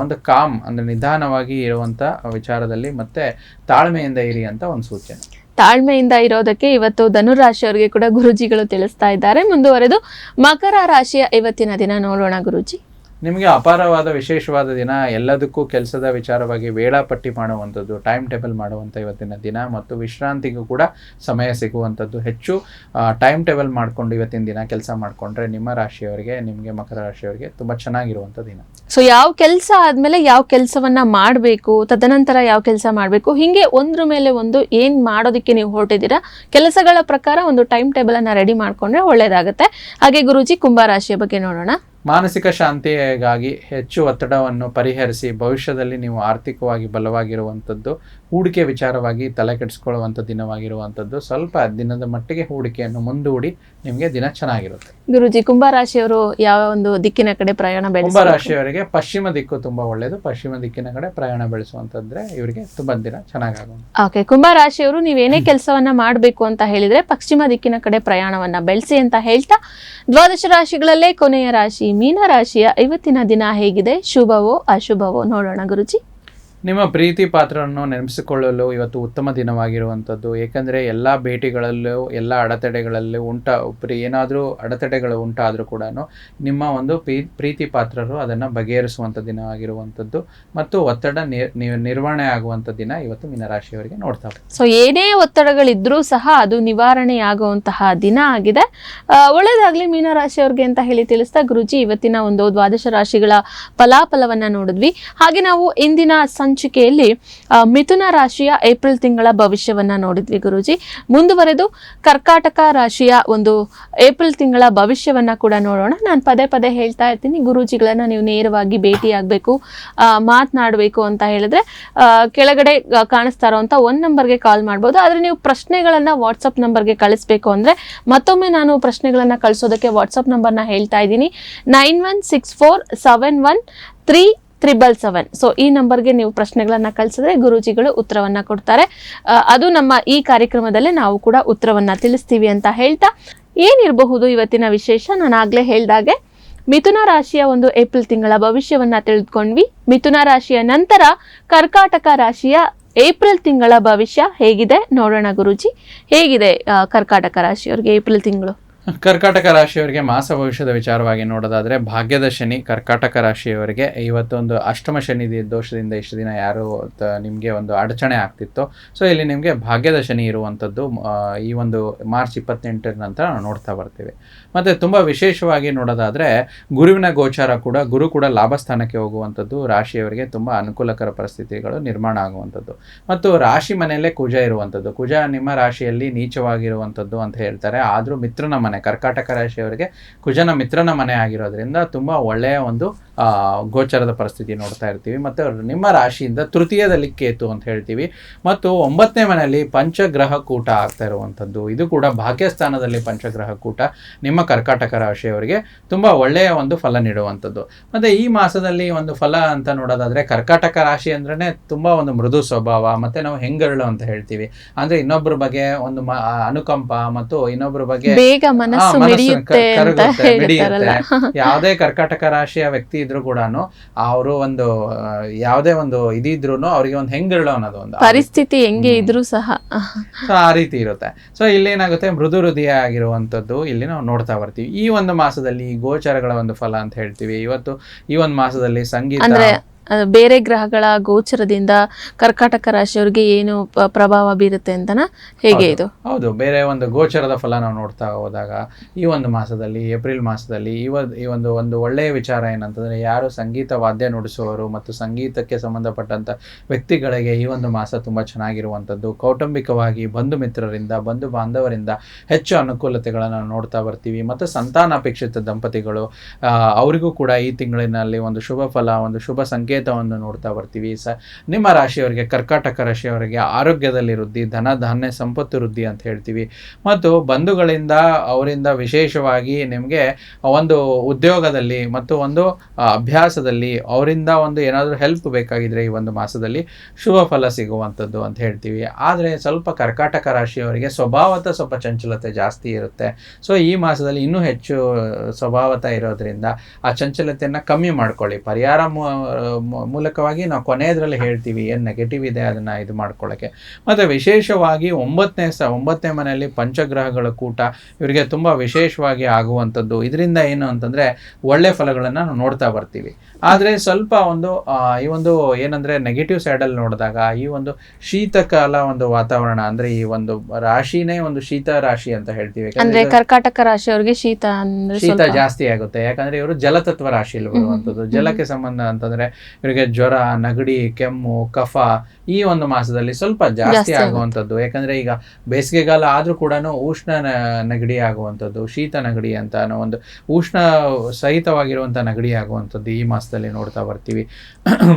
ಒಂದು ಕಾಮ್ ಅಂದರೆ ನಿಧಾನವಾಗಿ ಇರುವಂಥ ವಿಚಾರದಲ್ಲಿ ಮತ್ತೆ ತಾಳ್ಮೆಯಿಂದ ಇರಿ ಅಂತ ಒಂದು ಸೂಚನೆ. ತಾಳ್ಮೆಯಿಂದ ಇರೋದಕ್ಕೆ ಇವತ್ತು ಧನುರ್ ರಾಶಿಯವರಿಗೆ ಕೂಡ ಗುರುಜಿಗಳು ತಿಳಿಸ್ತಾ ಇದ್ದಾರೆ. ಮುಂದುವರೆದು ಮಕರ ರಾಶಿಯ ಇವತ್ತಿನ ದಿನ ನೋಡೋಣ ಗುರುಜಿ. ನಿಮಗೆ ಅಪಾರವಾದ ವಿಶೇಷವಾದ ದಿನ. ಎಲ್ಲದಕ್ಕೂ ಕೆಲಸದ ವಿಚಾರವಾಗಿ ವೇಳಾಪಟ್ಟಿ ಮಾಡುವಂಥದ್ದು, ಟೈಮ್ ಟೇಬಲ್ ಮಾಡುವಂಥ ಇವತ್ತಿನ ದಿನ, ಮತ್ತು ವಿಶ್ರಾಂತಿಗೂ ಕೂಡ ಸಮಯ ಸಿಗುವಂಥದ್ದು. ಹೆಚ್ಚು ಟೈಮ್ ಟೇಬಲ್ ಮಾಡಿಕೊಂಡು ಇವತ್ತಿನ ದಿನ ಕೆಲಸ ಮಾಡಿಕೊಂಡ್ರೆ ನಿಮ್ಮ ರಾಶಿಯವರಿಗೆ, ನಿಮಗೆ ಮಕರ ರಾಶಿಯವರಿಗೆ ತುಂಬ ಚೆನ್ನಾಗಿರುವಂಥ ದಿನ. ಸೊ ಯಾವ ಕೆಲಸ ಆದ್ಮೇಲೆ ಯಾವ ಕೆಲಸವನ್ನ ಮಾಡಬೇಕು, ತದನಂತರ ಯಾವ ಕೆಲಸ ಮಾಡಬೇಕು, ಹಿಂಗೆ ಒಂದ್ರ ಮೇಲೆ ಒಂದು ಏನ್ ಮಾಡೋದಕ್ಕೆ ನೀವು ಹೊರಟಿದ್ದೀರಾ ಕೆಲಸಗಳ ಪ್ರಕಾರ ಒಂದು ಟೈಮ್ ಟೇಬಲ್ ಅನ್ನ ರೆಡಿ ಮಾಡ್ಕೊಂಡ್ರೆ ಒಳ್ಳೇದಾಗುತ್ತೆ. ಹಾಗೆ ಗುರೂಜಿ ಕುಂಭ ರಾಶಿಯ ಬಗ್ಗೆ ನೋಡೋಣ. ಮಾನಸಿಕ ಶಾಂತಿಗಾಗಿ ಹೆಚ್ಚು ಒತ್ತಡವನ್ನು ಪರಿಹರಿಸಿ ಭವಿಷ್ಯದಲ್ಲಿ ನೀವು ಆರ್ಥಿಕವಾಗಿ ಬಲವಾಗಿರುವಂಥದ್ದು, ಹೂಡಿಕೆ ವಿಚಾರವಾಗಿ ತಲೆ ಕೆಡಿಸ್ಕೊಳ್ಳುವಂಥ ದಿನವಾಗಿರುವಂಥದ್ದು. ಸ್ವಲ್ಪ ದಿನದ ಮಟ್ಟಿಗೆ ಹೂಡಿಕೆಯನ್ನು ಮುಂದೂಡಿ ನಿಮಗೆ ದಿನ ಚೆನ್ನಾಗಿರುತ್ತೆ. ಗುರೂಜಿ ಕುಂಭ ರಾಶಿಯವರು ಯಾವ ಒಂದು ದಿಕ್ಕಿನ ಕಡೆ ಪ್ರಯಾಣ ಕುಂಭ ರಾಶಿಯವರಿಗೆ ಪಶ್ಚಿಮ ದಿಕ್ಕು ತುಂಬಾ ಒಳ್ಳೆಯದು. ಪಶ್ಚಿಮ ದಿಕ್ಕಿನ ಕಡೆ ಪ್ರಯಾಣ ಬೆಳೆಸುವಂತಂದ್ರೆ ಇವರಿಗೆ ತುಂಬಾ ದಿನ ಚೆನ್ನಾಗಾಗುತ್ತೆ. ಓಕೆ, ಕುಂಭ ರಾಶಿಯವರು ನೀವೇನೇ ಕೆಲಸವನ್ನ ಮಾಡಬೇಕು ಅಂತ ಹೇಳಿದ್ರೆ ಪಶ್ಚಿಮ ದಿಕ್ಕಿನ ಕಡೆ ಪ್ರಯಾಣವನ್ನ ಬೆಳೆಸಿ ಅಂತ ಹೇಳ್ತಾ, ದ್ವಾದಶ ರಾಶಿಗಳಲ್ಲೇ ಕೊನೆಯ ರಾಶಿ ಮೀನ ರಾಶಿಯ ಇವತ್ತಿನ ದಿನ ಹೇಗಿದೆ, ಶುಭವೋ ಅಶುಭವೋ ನೋಡೋಣ ಗುರುಜಿ. ನಿಮ್ಮ ಪ್ರೀತಿ ಪಾತ್ರವನ್ನು ನೆನಪಿಸಿಕೊಳ್ಳಲು ಇವತ್ತು ಉತ್ತಮ ದಿನವಾಗಿರುವಂಥದ್ದು. ಏಕೆಂದರೆ ಎಲ್ಲ ಭೇಟಿಗಳಲ್ಲೂ ಎಲ್ಲ ಅಡೆತಡೆಗಳಲ್ಲೂ ಏನಾದರೂ ಅಡೆತಡೆಗಳು ಉಂಟಾದರೂ ಕೂಡ ನಿಮ್ಮ ಒಂದು ಪ್ರೀತಿ ಪಾತ್ರರು ಅದನ್ನು ಬಗೆಹರಿಸುವಂಥ ದಿನವಾಗಿರುವಂಥದ್ದು ಮತ್ತು ಒತ್ತಡ ನಿರ್ವಹಣೆ ಆಗುವಂಥ ದಿನ ಇವತ್ತು ಮೀನರಾಶಿಯವರಿಗೆ ನೋಡ್ತಾರೆ. ಸೊ ಏನೇ ಒತ್ತಡಗಳಿದ್ರೂ ಸಹ ಅದು ನಿವಾರಣೆ ಆಗುವಂತಹ ದಿನ ಆಗಿದೆ. ಒಳ್ಳೇದಾಗ್ಲಿ ಮೀನರಾಶಿಯವ್ರಿಗೆ ಅಂತ ಹೇಳಿ ತಿಳಿಸ್ತಾ ಗುರುಜಿ ಇವತ್ತಿನ ಒಂದು ದ್ವಾದಶ ರಾಶಿಗಳ ಫಲಾಫಲವನ್ನ ನೋಡಿದ್ವಿ. ಹಾಗೆ ನಾವು ಇಂದಿನ ಸಂಚಿಕೆಯಲ್ಲಿ ಮಿಥುನ ರಾಶಿಯ ಏಪ್ರಿಲ್ ತಿಂಗಳ ಭವಿಷ್ಯವನ್ನ ನೋಡಿದ್ವಿ ಗುರೂಜಿ. ಮುಂದುವರೆದು ಕರ್ಕಾಟಕ ರಾಶಿಯ ಒಂದು ಏಪ್ರಿಲ್ ತಿಂಗಳ ಭವಿಷ್ಯವನ್ನ ಕೂಡ ನೋಡೋಣ. ನಾನು ಪದೇ ಪದೇ ಹೇಳ್ತಾ ಇರ್ತೀನಿ, ಗುರೂಜಿಗಳನ್ನ ನೀವು ನೇರವಾಗಿ ಭೇಟಿ ಆಗಬೇಕು, ಮಾತನಾಡಬೇಕು ಅಂತ ಹೇಳಿದ್ರೆ ಕೆಳಗಡೆ ಕಾಣಿಸ್ತಾ ಇರೋಂಥ 1 ನಂಬರ್ಗೆ ಕಾಲ್ ಮಾಡ್ಬೋದು. ಆದರೆ ನೀವು ಪ್ರಶ್ನೆಗಳನ್ನ ವಾಟ್ಸಪ್ ನಂಬರ್ಗೆ ಕಳಿಸ್ಬೇಕು ಅಂದ್ರೆ ಮತ್ತೊಮ್ಮೆ ನಾನು ಪ್ರಶ್ನೆಗಳನ್ನ ಕಳಿಸೋದಕ್ಕೆ ವಾಟ್ಸಪ್ ನಂಬರ್ನ ಹೇಳ್ತಾ ಇದ್ದೀನಿ, 9164713377. ಸೊ ಈ ನಂಬರ್ಗೆ ನೀವು ಪ್ರಶ್ನೆಗಳನ್ನ ಕಳಿಸಿದ್ರೆ ಗುರೂಜಿಗಳು ಉತ್ತರವನ್ನ ಕೊಡ್ತಾರೆ. ಅದು ನಮ್ಮ ಈ ಕಾರ್ಯಕ್ರಮದಲ್ಲೇ ನಾವು ಕೂಡ ಉತ್ತರವನ್ನ ತಿಳಿಸ್ತೀವಿ ಅಂತ ಹೇಳ್ತಾ, ಏನಿರಬಹುದು ಇವತ್ತಿನ ವಿಶೇಷ, ನಾನು ಆಗ್ಲೇ ಹೇಳ್ದಾಗೆ ಮಿಥುನ ರಾಶಿಯ ಒಂದು ಏಪ್ರಿಲ್ ತಿಂಗಳ ಭವಿಷ್ಯವನ್ನ ತಿಳಿದುಕೊಂಡ್ವಿ. ಮಿಥುನ ರಾಶಿಯ ನಂತರ ಕರ್ಕಾಟಕ ರಾಶಿಯ ಏಪ್ರಿಲ್ ತಿಂಗಳ ಭವಿಷ್ಯ ಹೇಗಿದೆ ನೋಡೋಣ ಗುರೂಜಿ. ಹೇಗಿದೆ ಕರ್ಕಾಟಕ ರಾಶಿಯವರಿಗೆ ಏಪ್ರಿಲ್ ತಿಂಗಳು? ಕರ್ಕಾಟಕ ರಾಶಿಯವರಿಗೆ ಮಾಸ ಭವಿಷ್ಯದ ವಿಚಾರವಾಗಿ ನೋಡೋದಾದರೆ, ಭಾಗ್ಯದ ಶನಿ ಕರ್ಕಾಟಕ ರಾಶಿಯವರಿಗೆ ಇವತ್ತೊಂದು ಅಷ್ಟಮ ಶನಿ ದೋಷದಿಂದ ಇಷ್ಟು ದಿನ ಯಾರು ನಿಮಗೆ ಒಂದು ಅಡಚಣೆ ಆಗ್ತಿತ್ತು. ಸೊ ಇಲ್ಲಿ ನಿಮಗೆ ಭಾಗ್ಯದ ಶನಿ ಇರುವಂಥದ್ದು ಈ ಒಂದು ಮಾರ್ಚ್ 28 ನಂತರ ನಾವು ನೋಡ್ತಾ ಬರ್ತೀವಿ. ಮತ್ತು ತುಂಬ ವಿಶೇಷವಾಗಿ ನೋಡೋದಾದರೆ ಗುರುವಿನ ಗೋಚಾರ ಕೂಡ, ಗುರು ಕೂಡ ಲಾಭಸ್ಥಾನಕ್ಕೆ ಹೋಗುವಂಥದ್ದು ರಾಶಿಯವರಿಗೆ ತುಂಬ ಅನುಕೂಲಕರ ಪರಿಸ್ಥಿತಿಗಳು ನಿರ್ಮಾಣ ಆಗುವಂಥದ್ದು. ಮತ್ತು ರಾಶಿ ಮನೆಯಲ್ಲೇ ಕುಜ ಇರುವಂಥದ್ದು. ಕುಜ ನಿಮ್ಮ ರಾಶಿಯಲ್ಲಿ ನೀಚವಾಗಿರುವಂಥದ್ದು ಅಂತ ಹೇಳ್ತಾರೆ. ಆದರೂ ಮಿತ್ರನ ಮನೆ, ಕರ್ಕಾಟಕ ರಾಶಿಯವರಿಗೆ ಕುಜನ ಮಿತ್ರನ ಮನೆ ಆಗಿರೋದ್ರಿಂದ ತುಂಬ ಒಳ್ಳೆಯ ಒಂದು ಗೋಚರದ ಪರಿಸ್ಥಿತಿ ನೋಡ್ತಾ ಇರ್ತೀವಿ. ಮತ್ತು ನಿಮ್ಮ ರಾಶಿಯಿಂದ ತೃತೀಯದಲ್ಲಿ ಕೇತು ಅಂತ ಹೇಳ್ತೀವಿ. ಮತ್ತು 9ನೇ ಮನೆಯಲ್ಲಿ ಪಂಚಗ್ರಹ ಕೂಟ ಆಗ್ತಾ ಇರುವಂಥದ್ದು. ಇದು ಕೂಡ ಭಾಗ್ಯಸ್ಥಾನದಲ್ಲಿ ಪಂಚಗ್ರಹ ಕೂಟ ನಿಮ್ಮ ಕರ್ಕಾಟಕ ರಾಶಿಯವರಿಗೆ ತುಂಬ ಒಳ್ಳೆಯ ಒಂದು ಫಲ ನೀಡುವಂಥದ್ದು. ಮತ್ತು ಈ ಮಾಸದಲ್ಲಿ ಒಂದು ಫಲ ಅಂತ ನೋಡೋದಾದರೆ, ಕರ್ಕಾಟಕ ರಾಶಿ ಅಂದ್ರೆ ತುಂಬ ಒಂದು ಮೃದು ಸ್ವಭಾವ, ಮತ್ತು ನಾವು ಹೆಂಗರಳು ಅಂತ ಹೇಳ್ತೀವಿ. ಅಂದರೆ ಇನ್ನೊಬ್ಬರ ಬಗ್ಗೆ ಒಂದು ಅನುಕಂಪ ಮತ್ತು ಇನ್ನೊಬ್ಬರ ಬಗ್ಗೆ ಮಿಡಿಯುತ್ತೆ. ಯಾವುದೇ ಕರ್ಕಾಟಕ ರಾಶಿಯ ವ್ಯಕ್ತಿ ಇದ್ರು ಕೂಡ ಅವರು ಒಂದು ಯಾವುದೇ ಒಂದು ಇದಿದ್ರು ಅವರಿಗೆ ಒಂದು ಹೆಂಗರಳು ಅನ್ನೋದು ಒಂದು ಪರಿಸ್ಥಿತಿ ಹೆಂಗೆ ಇದ್ರು ಸಹ ಆ ರೀತಿ ಇರುತ್ತೆ. ಸೊ ಇಲ್ಲಿ ಏನಾಗುತ್ತೆ, ಮೃದು ಹೃದಯ ಆಗಿರುವಂಥದ್ದು ಇಲ್ಲಿ ನಾವು ನೋಡ್ತಾ ಬರ್ತೀವಿ. ಈ ಒಂದು ಮಾಸದಲ್ಲಿ ಗೋಚರಗಳ ಒಂದು ಫಲ ಅಂತ ಹೇಳ್ತೀವಿ. ಇವತ್ತು ಈ ಒಂದು ಮಾಸದಲ್ಲಿ ಸಂಗೀತ ಬೇರೆ ಗ್ರಹಗಳ ಗೋಚರದಿಂದ ಕರ್ಕಾಟಕ ರಾಶಿಯವರಿಗೆ ಏನು ಪ್ರಭಾವ ಬೀರುತ್ತೆ ಅಂತನ ಹೇಗೆ ಇದು? ಹೌದು, ಬೇರೆ ಒಂದು ಗೋಚರದ ಫಲ ನಾವು ನೋಡ್ತಾ ಹೋದಾಗ ಈ ಒಂದು ಮಾಸದಲ್ಲಿ, ಏಪ್ರಿಲ್ ಮಾಸದಲ್ಲಿ ಈ ಒಂದು ಒಳ್ಳೆಯ ವಿಚಾರ ಏನಂತಂದ್ರೆ, ಯಾರು ಸಂಗೀತ ವಾದ್ಯ ನುಡಿಸುವವರು ಮತ್ತು ಸಂಗೀತಕ್ಕೆ ಸಂಬಂಧಪಟ್ಟಂತ ವ್ಯಕ್ತಿಗಳಿಗೆ ಈ ಒಂದು ಮಾಸ ತುಂಬಾ ಚೆನ್ನಾಗಿರುವಂಥದ್ದು. ಕೌಟುಂಬಿಕವಾಗಿ ಬಂಧು ಮಿತ್ರರಿಂದ, ಬಂಧು ಬಾಂಧವರಿಂದ ಹೆಚ್ಚು ಅನುಕೂಲತೆಗಳನ್ನು ನೋಡ್ತಾ ಬರ್ತೀವಿ. ಮತ್ತು ಸಂತಾನಾಪೇಕ್ಷಿತ ದಂಪತಿಗಳು ಅವರಿಗೂ ಕೂಡ ಈ ತಿಂಗಳಿನಲ್ಲಿ ಒಂದು ಶುಭ ಫಲ, ಒಂದು ಶುಭ ಸಂಕೇತವನ್ನು ನೋಡ್ತಾ ಬರ್ತೀವಿ. ನಿಮ್ಮ ರಾಶಿಯವರಿಗೆ, ಕರ್ಕಾಟಕ ರಾಶಿಯವರಿಗೆ ಆರೋಗ್ಯದಲ್ಲಿ ವೃದ್ಧಿ, ಧನ ಧಾನ್ಯ ಸಂಪತ್ತು ವೃದ್ಧಿ ಅಂತ ಹೇಳ್ತೀವಿ. ಮತ್ತು ಬಂಧುಗಳಿಂದ, ಅವರಿಂದ ವಿಶೇಷವಾಗಿ ನಿಮಗೆ ಒಂದು ಉದ್ಯೋಗದಲ್ಲಿ ಮತ್ತು ಒಂದು ಅಭ್ಯಾಸದಲ್ಲಿ ಅವರಿಂದ ಒಂದು ಏನಾದರೂ ಹೆಲ್ಪ್ ಬೇಕಾಗಿದ್ರೆ ಈ ಒಂದು ಮಾಸದಲ್ಲಿ ಶುಭ ಫಲ ಸಿಗುವಂಥದ್ದು ಅಂತ ಹೇಳ್ತೀವಿ. ಆದರೆ ಸ್ವಲ್ಪ ಕರ್ಕಾಟಕ ರಾಶಿಯವರಿಗೆ ಸ್ವಭಾವತ ಸ್ವಲ್ಪ ಚಂಚಲತೆ ಜಾಸ್ತಿ ಇರುತ್ತೆ. ಸೊ ಈ ಮಾಸದಲ್ಲಿ ಇನ್ನೂ ಹೆಚ್ಚು ಸ್ವಭಾವತ ಇರೋದ್ರಿಂದ ಆ ಚಂಚಲತೆಯನ್ನು ಕಮ್ಮಿ ಮಾಡ್ಕೊಳ್ಳಿ. ಪರಿಹಾರ ಮೂಲಕವಾಗಿ ನಾವು ಕೊನೆಯದ್ರಲ್ಲಿ ಹೇಳ್ತೀವಿ ಏನು ನೆಗೆಟಿವ್ ಇದೆ ಅದನ್ನು ಇದು ಮಾಡ್ಕೊಳ್ಳೋಕ್ಕೆ. ಮತ್ತು ವಿಶೇಷವಾಗಿ 9ನೇ ಮನೆಯಲ್ಲಿ ಪಂಚಗ್ರಹಗಳ ಕೂಟ ಇವರಿಗೆ ತುಂಬ ವಿಶೇಷವಾಗಿ ಆಗುವಂಥದ್ದು. ಇದರಿಂದ ಏನು ಅಂತಂದರೆ ಒಳ್ಳೆ ಫಲಗಳನ್ನು ನಾವು ನೋಡ್ತಾ ಬರ್ತೀವಿ. ಆದರೆ ಸ್ವಲ್ಪ ಈ ಒಂದು ಏನಂದರೆ ನೆಗೆಟಿವ್ ಸೈಡಲ್ಲಿ ನೋಡಿದಾಗ ಈ ಒಂದು ಶೀತಕಾಲ ಒಂದು ವಾತಾವರಣ, ಅಂದರೆ ಈ ಒಂದು ರಾಶಿನೇ ಒಂದು ಶೀತ ರಾಶಿ ಅಂತ ಹೇಳ್ತೀವಿ. ಅಂದ್ರೆ ಕರ್ಕಾಟಕ ರಾಶಿಯವರಿಗೆ ಶೀತ ಜಾಸ್ತಿ ಆಗುತ್ತೆ, ಯಾಕಂದ್ರೆ ಇವರು ಜಲತತ್ವ ರಾಶಿಯಲ್ಲಿ ಬರುವಂಥದ್ದು. ಜಲಕ್ಕೆ ಸಂಬಂಧ ಅಂತಂದ್ರೆ ಇವರಿಗೆ ಜ್ವರ, ನೆಗಡಿ, ಕೆಮ್ಮು, ಕಫ ಈ ಒಂದು ಮಾಸದಲ್ಲಿ ಸ್ವಲ್ಪ ಜಾಸ್ತಿ ಆಗುವಂಥದ್ದು. ಯಾಕಂದ್ರೆ ಈಗ ಬೇಸಿಗೆಗಾಲ ಆದ್ರೂ ಕೂಡ ಉಷ್ಣ ನೆಗಡಿ ಆಗುವಂಥದ್ದು, ಶೀತ ನೆಗಡಿ ಅಂತ ಒಂದು ಉಷ್ಣ ಸಹಿತವಾಗಿರುವಂಥ ನೆಗಡಿ ಆಗುವಂಥದ್ದು ಈ ಮಾಸದಲ್ಲಿ ನೋಡ್ತಾ ಬರ್ತೀವಿ.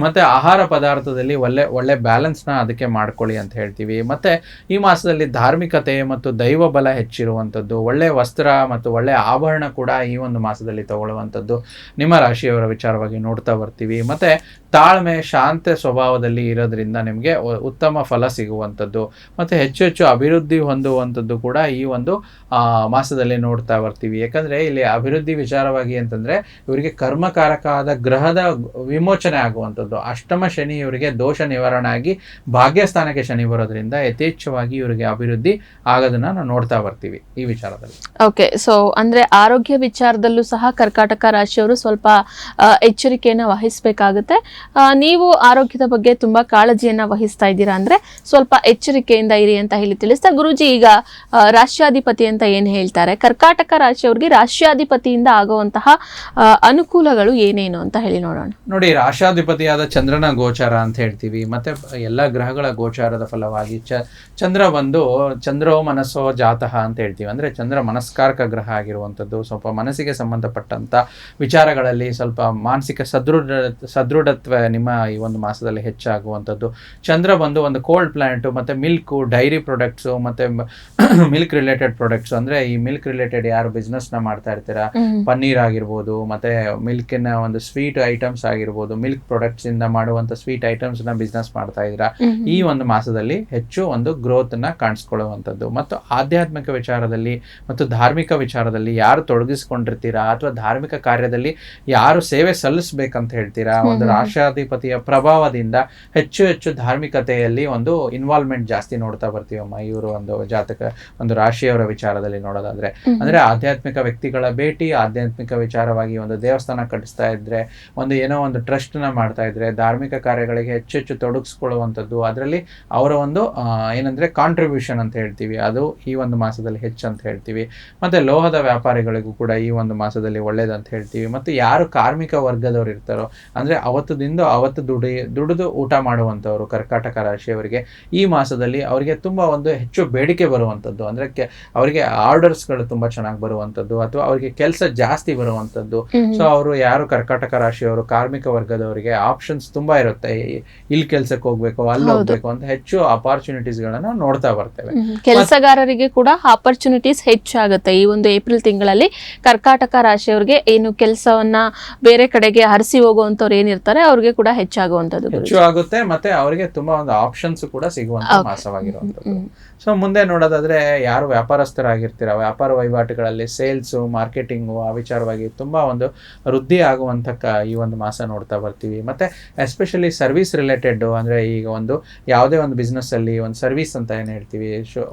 ಮತ್ತೆ ಆಹಾರ ಪದಾರ್ಥದಲ್ಲಿ ಒಳ್ಳೆ ಬ್ಯಾಲೆನ್ಸ್ನ ಅದಕ್ಕೆ ಮಾಡ್ಕೊಳ್ಳಿ ಅಂತ ಹೇಳ್ತೀವಿ. ಮತ್ತೆ ಈ ಮಾಸದಲ್ಲಿ ಧಾರ್ಮಿಕತೆ ಮತ್ತು ದೈವ ಬಲ ಹೆಚ್ಚಿರುವಂಥದ್ದು, ಒಳ್ಳೆ ವಸ್ತ್ರ ಮತ್ತು ಒಳ್ಳೆ ಆಭರಣ ಕೂಡ ಈ ಒಂದು ಮಾಸದಲ್ಲಿ ತಗೊಳ್ಳುವಂಥದ್ದು ನಿಮ್ಮ ರಾಶಿಯವರ ವಿಚಾರವಾಗಿ ನೋಡ್ತಾ ಬರ್ತೀವಿ. ಮತ್ತೆ ತಾಳ್ಮೆ, ಶಾಂತ ಸ್ವಭಾವದಲ್ಲಿ ಇರೋದ್ರಿಂದ ನಿಮಗೆ ಉತ್ತಮ ಫಲ ಸಿಗುವಂಥದ್ದು ಮತ್ತು ಹೆಚ್ಚು ಅಭಿವೃದ್ಧಿ ಹೊಂದುವಂಥದ್ದು ಕೂಡ ಈ ಒಂದು ಮಾಸದಲ್ಲಿ ನೋಡ್ತಾ ಬರ್ತೀವಿ. ಯಾಕಂದರೆ ಇಲ್ಲಿ ಅಭಿವೃದ್ಧಿ ವಿಚಾರವಾಗಿ ಅಂತಂದರೆ ಇವರಿಗೆ ಕರ್ಮಕಾರಕ ಆದ ಗ್ರಹದ ವಿಮೋಚನೆ ಆಗುವಂಥದ್ದು. ಅಷ್ಟಮ ಶನಿ ಇವರಿಗೆ ದೋಷ ನಿವಾರಣೆ ಆಗಿ ಭಾಗ್ಯಸ್ಥಾನಕ್ಕೆ ಶನಿ ಬರೋದ್ರಿಂದ ಯಥೇಚ್ಛವಾಗಿ ಇವರಿಗೆ ಅಭಿವೃದ್ಧಿ ಆಗೋದನ್ನ ನಾವು ನೋಡ್ತಾ ಬರ್ತೀವಿ ಈ ವಿಚಾರದಲ್ಲಿ. ಓಕೆ, ಸೊ ಅಂದ್ರೆ ಆರೋಗ್ಯ ವಿಚಾರದಲ್ಲೂ ಸಹ ಕರ್ಕಾಟಕ ರಾಶಿಯವರು ಸ್ವಲ್ಪ ಎಚ್ಚರಿಕೆಯನ್ನು ವಹಿಸಬೇಕಾಗುತ್ತೆ. ನೀವು ಆರೋಗ್ಯದ ಬಗ್ಗೆ ತುಂಬಾ ಕಾಳಜಿಯನ್ನ ವಹಿಸ್ತಾ ಇದ್ದೀರಾ ಅಂದ್ರೆ ಸ್ವಲ್ಪ ಎಚ್ಚರಿಕೆಯಿಂದ ಇರಿ ಅಂತ ಹೇಳಿ ತಿಳಿಸ್ತಾ, ಗುರೂಜಿ ಈಗ ರಾಶ್ಯಾಧಿಪತಿ ಅಂತ ಏನ್ ಹೇಳ್ತಾರೆ, ಕರ್ಕಾಟಕ ರಾಶಿಯವರಿಗೆ ರಾಶ್ಯಾಧಿಪತಿಯಿಂದ ಆಗುವಂತಹ ಅನುಕೂಲಗಳು ಏನೇನು ಅಂತ ಹೇಳಿ ನೋಡೋಣ. ನೋಡಿ, ರಾಶ್ಯಾಧಿಪತಿಯಾದ ಚಂದ್ರನ ಗೋಚಾರ ಅಂತ ಹೇಳ್ತೀವಿ. ಮತ್ತೆ ಎಲ್ಲ ಗ್ರಹಗಳ ಗೋಚಾರದ ಫಲವಾಗಿ ಚಂದ್ರ ಬಂದು ಚಂದ್ರೋ ಮನಸ್ಸೋ ಜಾತಃ ಅಂತ ಹೇಳ್ತೀವಿ. ಅಂದ್ರೆ ಚಂದ್ರ ಮನಸ್ಕಾರಕ ಗ್ರಹ ಆಗಿರುವಂಥದ್ದು. ಸ್ವಲ್ಪ ಮನಸ್ಸಿಗೆ ಸಂಬಂಧಪಟ್ಟಂತ ವಿಚಾರಗಳಲ್ಲಿ ಸ್ವಲ್ಪ ಮಾನಸಿಕ ಸದೃಢತ್ವ ನಿಮ್ಮ ಈ ಒಂದು ಮಾಸದಲ್ಲಿ ಹೆಚ್ಚಾಗುವಂಥದ್ದು. ಚಂದ್ರ ಬಂದು ಒಂದು ಕೋಲ್ಡ್ ಪ್ಲಾಂಟ್, ಮತ್ತೆ ಮಿಲ್ಕ್, ಡೈರಿ ಪ್ರಾಡಕ್ಟ್ಸ್, ಮತ್ತೆ ಮಿಲ್ಕ್ ರಿಲೇಟೆಡ್ ಪ್ರಾಡಕ್ಟ್ಸ್, ಅಂದ್ರೆ ಈ ಮಿಲ್ಕ್ ರಿಲೇಟೆಡ್ ಯಾರು ಬಿಸ್ನೆಸ್ ನ ಮಾಡ್ತಾ ಇರ್ತೀರಾ, ಪನ್ನೀರ್ ಆಗಿರ್ಬೋದು, ಮತ್ತೆ ಮಿಲ್ಕಿನ ಒಂದು ಸ್ವೀಟ್ ಐಟಮ್ಸ್ ಆಗಿರ್ಬೋದು, ಮಿಲ್ಕ್ ಪ್ರಾಡಕ್ಟ್ಸ್ ಇಂದ ಮಾಡುವಂತ ಸ್ವೀಟ್ ಐಟಮ್ಸ್ ನ ಬಿಸ್ನೆಸ್ ಮಾಡ್ತಾ ಇದ್ದೀರಾ, ಈ ಒಂದು ಮಾಸದಲ್ಲಿ ಹೆಚ್ಚು ಒಂದು ಗ್ರೋತ್ ನ ಕಾಣಿಸ್ಕೊಳ್ಳುವಂಥದ್ದು. ಮತ್ತು ಆಧ್ಯಾತ್ಮಿಕ ವಿಚಾರದಲ್ಲಿ ಮತ್ತು ಧಾರ್ಮಿಕ ವಿಚಾರದಲ್ಲಿ ಯಾರು ತೊಡಗಿಸ್ಕೊಂಡಿರ್ತೀರಾ ಅಥವಾ ಧಾರ್ಮಿಕ ಕಾರ್ಯದಲ್ಲಿ ಯಾರು ಸೇವೆ ಸಲ್ಲಿಸ್ಬೇಕಂತ ಹೇಳ್ತೀರಾ, ಒಂದು ರಾಷ್ಟ್ರಾಧಿಪತಿಯ ಪ್ರಭಾವದಿಂದ ಹೆಚ್ಚು ಧಾರ್ಮಿಕತೆಯಲ್ಲಿ ಒಂದು ಇನ್ವಾಲ್ವ್ಮೆಂಟ್ ಜಾಸ್ತಿ ನೋಡ್ತಾ ಬರ್ತೀವಮ್ಮ ಇವರು ಒಂದು ಜಾತಕ ಒಂದು ರಾಶಿಯವರ ವಿಚಾರದಲ್ಲಿ ನೋಡೋದಾದ್ರೆ. ಅಂದ್ರೆ ಆಧ್ಯಾತ್ಮಿಕ ವ್ಯಕ್ತಿಗಳ ಭೇಟಿ, ಆಧ್ಯಾತ್ಮಿಕ ವಿಚಾರವಾಗಿ ಒಂದು ದೇವಸ್ಥಾನ ಕಟ್ಟಿಸ್ತಾ ಇದ್ರೆ, ಏನೋ ಒಂದು ಟ್ರಸ್ಟ್ ನ ಮಾಡ್ತಾ ಇದ್ರೆ, ಧಾರ್ಮಿಕ ಕಾರ್ಯಗಳಿಗೆ ಹೆಚ್ಚು ತೊಡಗಿಸ್ಕೊಳ್ಳುವಂಥದ್ದು, ಅದರಲ್ಲಿ ಅವರ ಒಂದು ಏನಂದ್ರೆ ಕಾಂಟ್ರಿಬ್ಯೂಷನ್ ಅಂತ ಹೇಳ್ತೀವಿ, ಅದು ಈ ಒಂದು ಮಾಸದಲ್ಲಿ ಹೆಚ್ಚು ಅಂತ ಹೇಳ್ತೀವಿ. ಮತ್ತೆ ಲೋಹದ ವ್ಯಾಪಾರಿಗಳಿಗೂ ಕೂಡ ಈ ಒಂದು ಮಾಸದಲ್ಲಿ ಒಳ್ಳೇದಂತ ಹೇಳ್ತೀವಿ. ಮತ್ತು ಯಾರು ಕಾರ್ಮಿಕ ವರ್ಗದವರು ಇರ್ತಾರೋ, ಅಂದ್ರೆ ಅವತ್ತು ದುಡಿದು ಊಟ ಮಾಡುವಂಥವ್ರು ಕರ್ಕಾಟಕ ರಾಶಿಯವರಿಗೆ ಈ ಮಾಸದಲ್ಲಿ ಅವರಿಗೆ ತುಂಬಾ ಒಂದು ಹೆಚ್ಚು ಬೇಡಿಕೆ ಬರುವಂಥದ್ದು, ಅಂದ್ರೆ ಅವರಿಗೆ ಆರ್ಡರ್ಸ್ಗಳು ತುಂಬಾ ಚೆನ್ನಾಗಿ ಬರುವಂಥದ್ದು ಅಥವಾ ಅವರಿಗೆ ಕೆಲಸ ಜಾಸ್ತಿ ಬರುವಂಥದ್ದು. ಸೊ ಅವರು ಯಾರು ಕರ್ಕಾಟಕ ರಾಶಿಯವರು ಕಾರ್ಮಿಕ ವರ್ಗದವರಿಗೆ ಆಪ್ಷನ್ಸ್ ತುಂಬಾ ಇರುತ್ತೆ, ಇಲ್ಲಿ ಕೆಲ್ಸಕ್ಕೆ ಹೋಗ್ಬೇಕು, ಅಲ್ಲಿ ಹೋಗ್ಬೇಕು ಅಂತ ಹೆಚ್ಚು ಅಪಾರ್ಚುನಿಟೀಸ್ ಗಳನ್ನ ನೋಡ್ತಾ ಬರ್ತೇವೆ. ಕೆಲಸಗಾರರಿಗೆ ಕೂಡ ಆಪರ್ಚುನಿಟೀಸ್ ಹೆಚ್ಚಾಗುತ್ತೆ ಈ ಒಂದು ಏಪ್ರಿಲ್ ತಿಂಗಳಲ್ಲಿ. ಕರ್ಕಾಟಕ ರಾಶಿಯವರಿಗೆ ಏನು ಕೆಲಸವನ್ನ ಬೇರೆ ಕಡೆಗೆ ಹರಿಸಿ ಹೋಗುವಂತವ್ರು ಏನಿರ್ತಾರೆ ಅವ್ರಿಗೆ ಕೂಡ ಹೆಚ್ಚಾಗುವಂತದ್ದು ಹೆಚ್ಚು ಆಗುತ್ತೆ. ಮತ್ತೆ ಅವರಿಗೆ ತುಂಬಾ ಒಂದು ಆಪ್ಷನ್ಸ್ ಕೂಡ ಸಿಗುವಂತ ಮಾಸವಾಗಿರುವಂತದ್ದು. ಸೊ ಮುಂದೆ ನೋಡೋದಾದ್ರೆ ಯಾರು ವ್ಯಾಪಾರಸ್ಥರಾಗಿರ್ತೀರ, ವ್ಯಾಪಾರ ವಹಿವಾಟುಗಳಲ್ಲಿ ಸೇಲ್ಸ್, ಮಾರ್ಕೆಟಿಂಗು ಆ ವಿಚಾರವಾಗಿ ತುಂಬಾ ಒಂದು ವೃದ್ಧಿ ಆಗುವಂತ ಈ ಒಂದು ಮಾಸ ನೋಡ್ತಾ ಬರ್ತೀವಿ. ಮತ್ತೆ ಎಸ್ಪೆಷಲಿ ಸರ್ವಿಸ್ ರಿಲೇಟೆಡ್, ಅಂದ್ರೆ ಈಗ ಯಾವುದೇ ಒಂದು ಬಿಸ್ನೆಸ್ ಅಲ್ಲಿ ಒಂದು ಸರ್ವಿಸ್ ಅಂತ ಏನ್ ಹೇಳ್ತೀವಿ,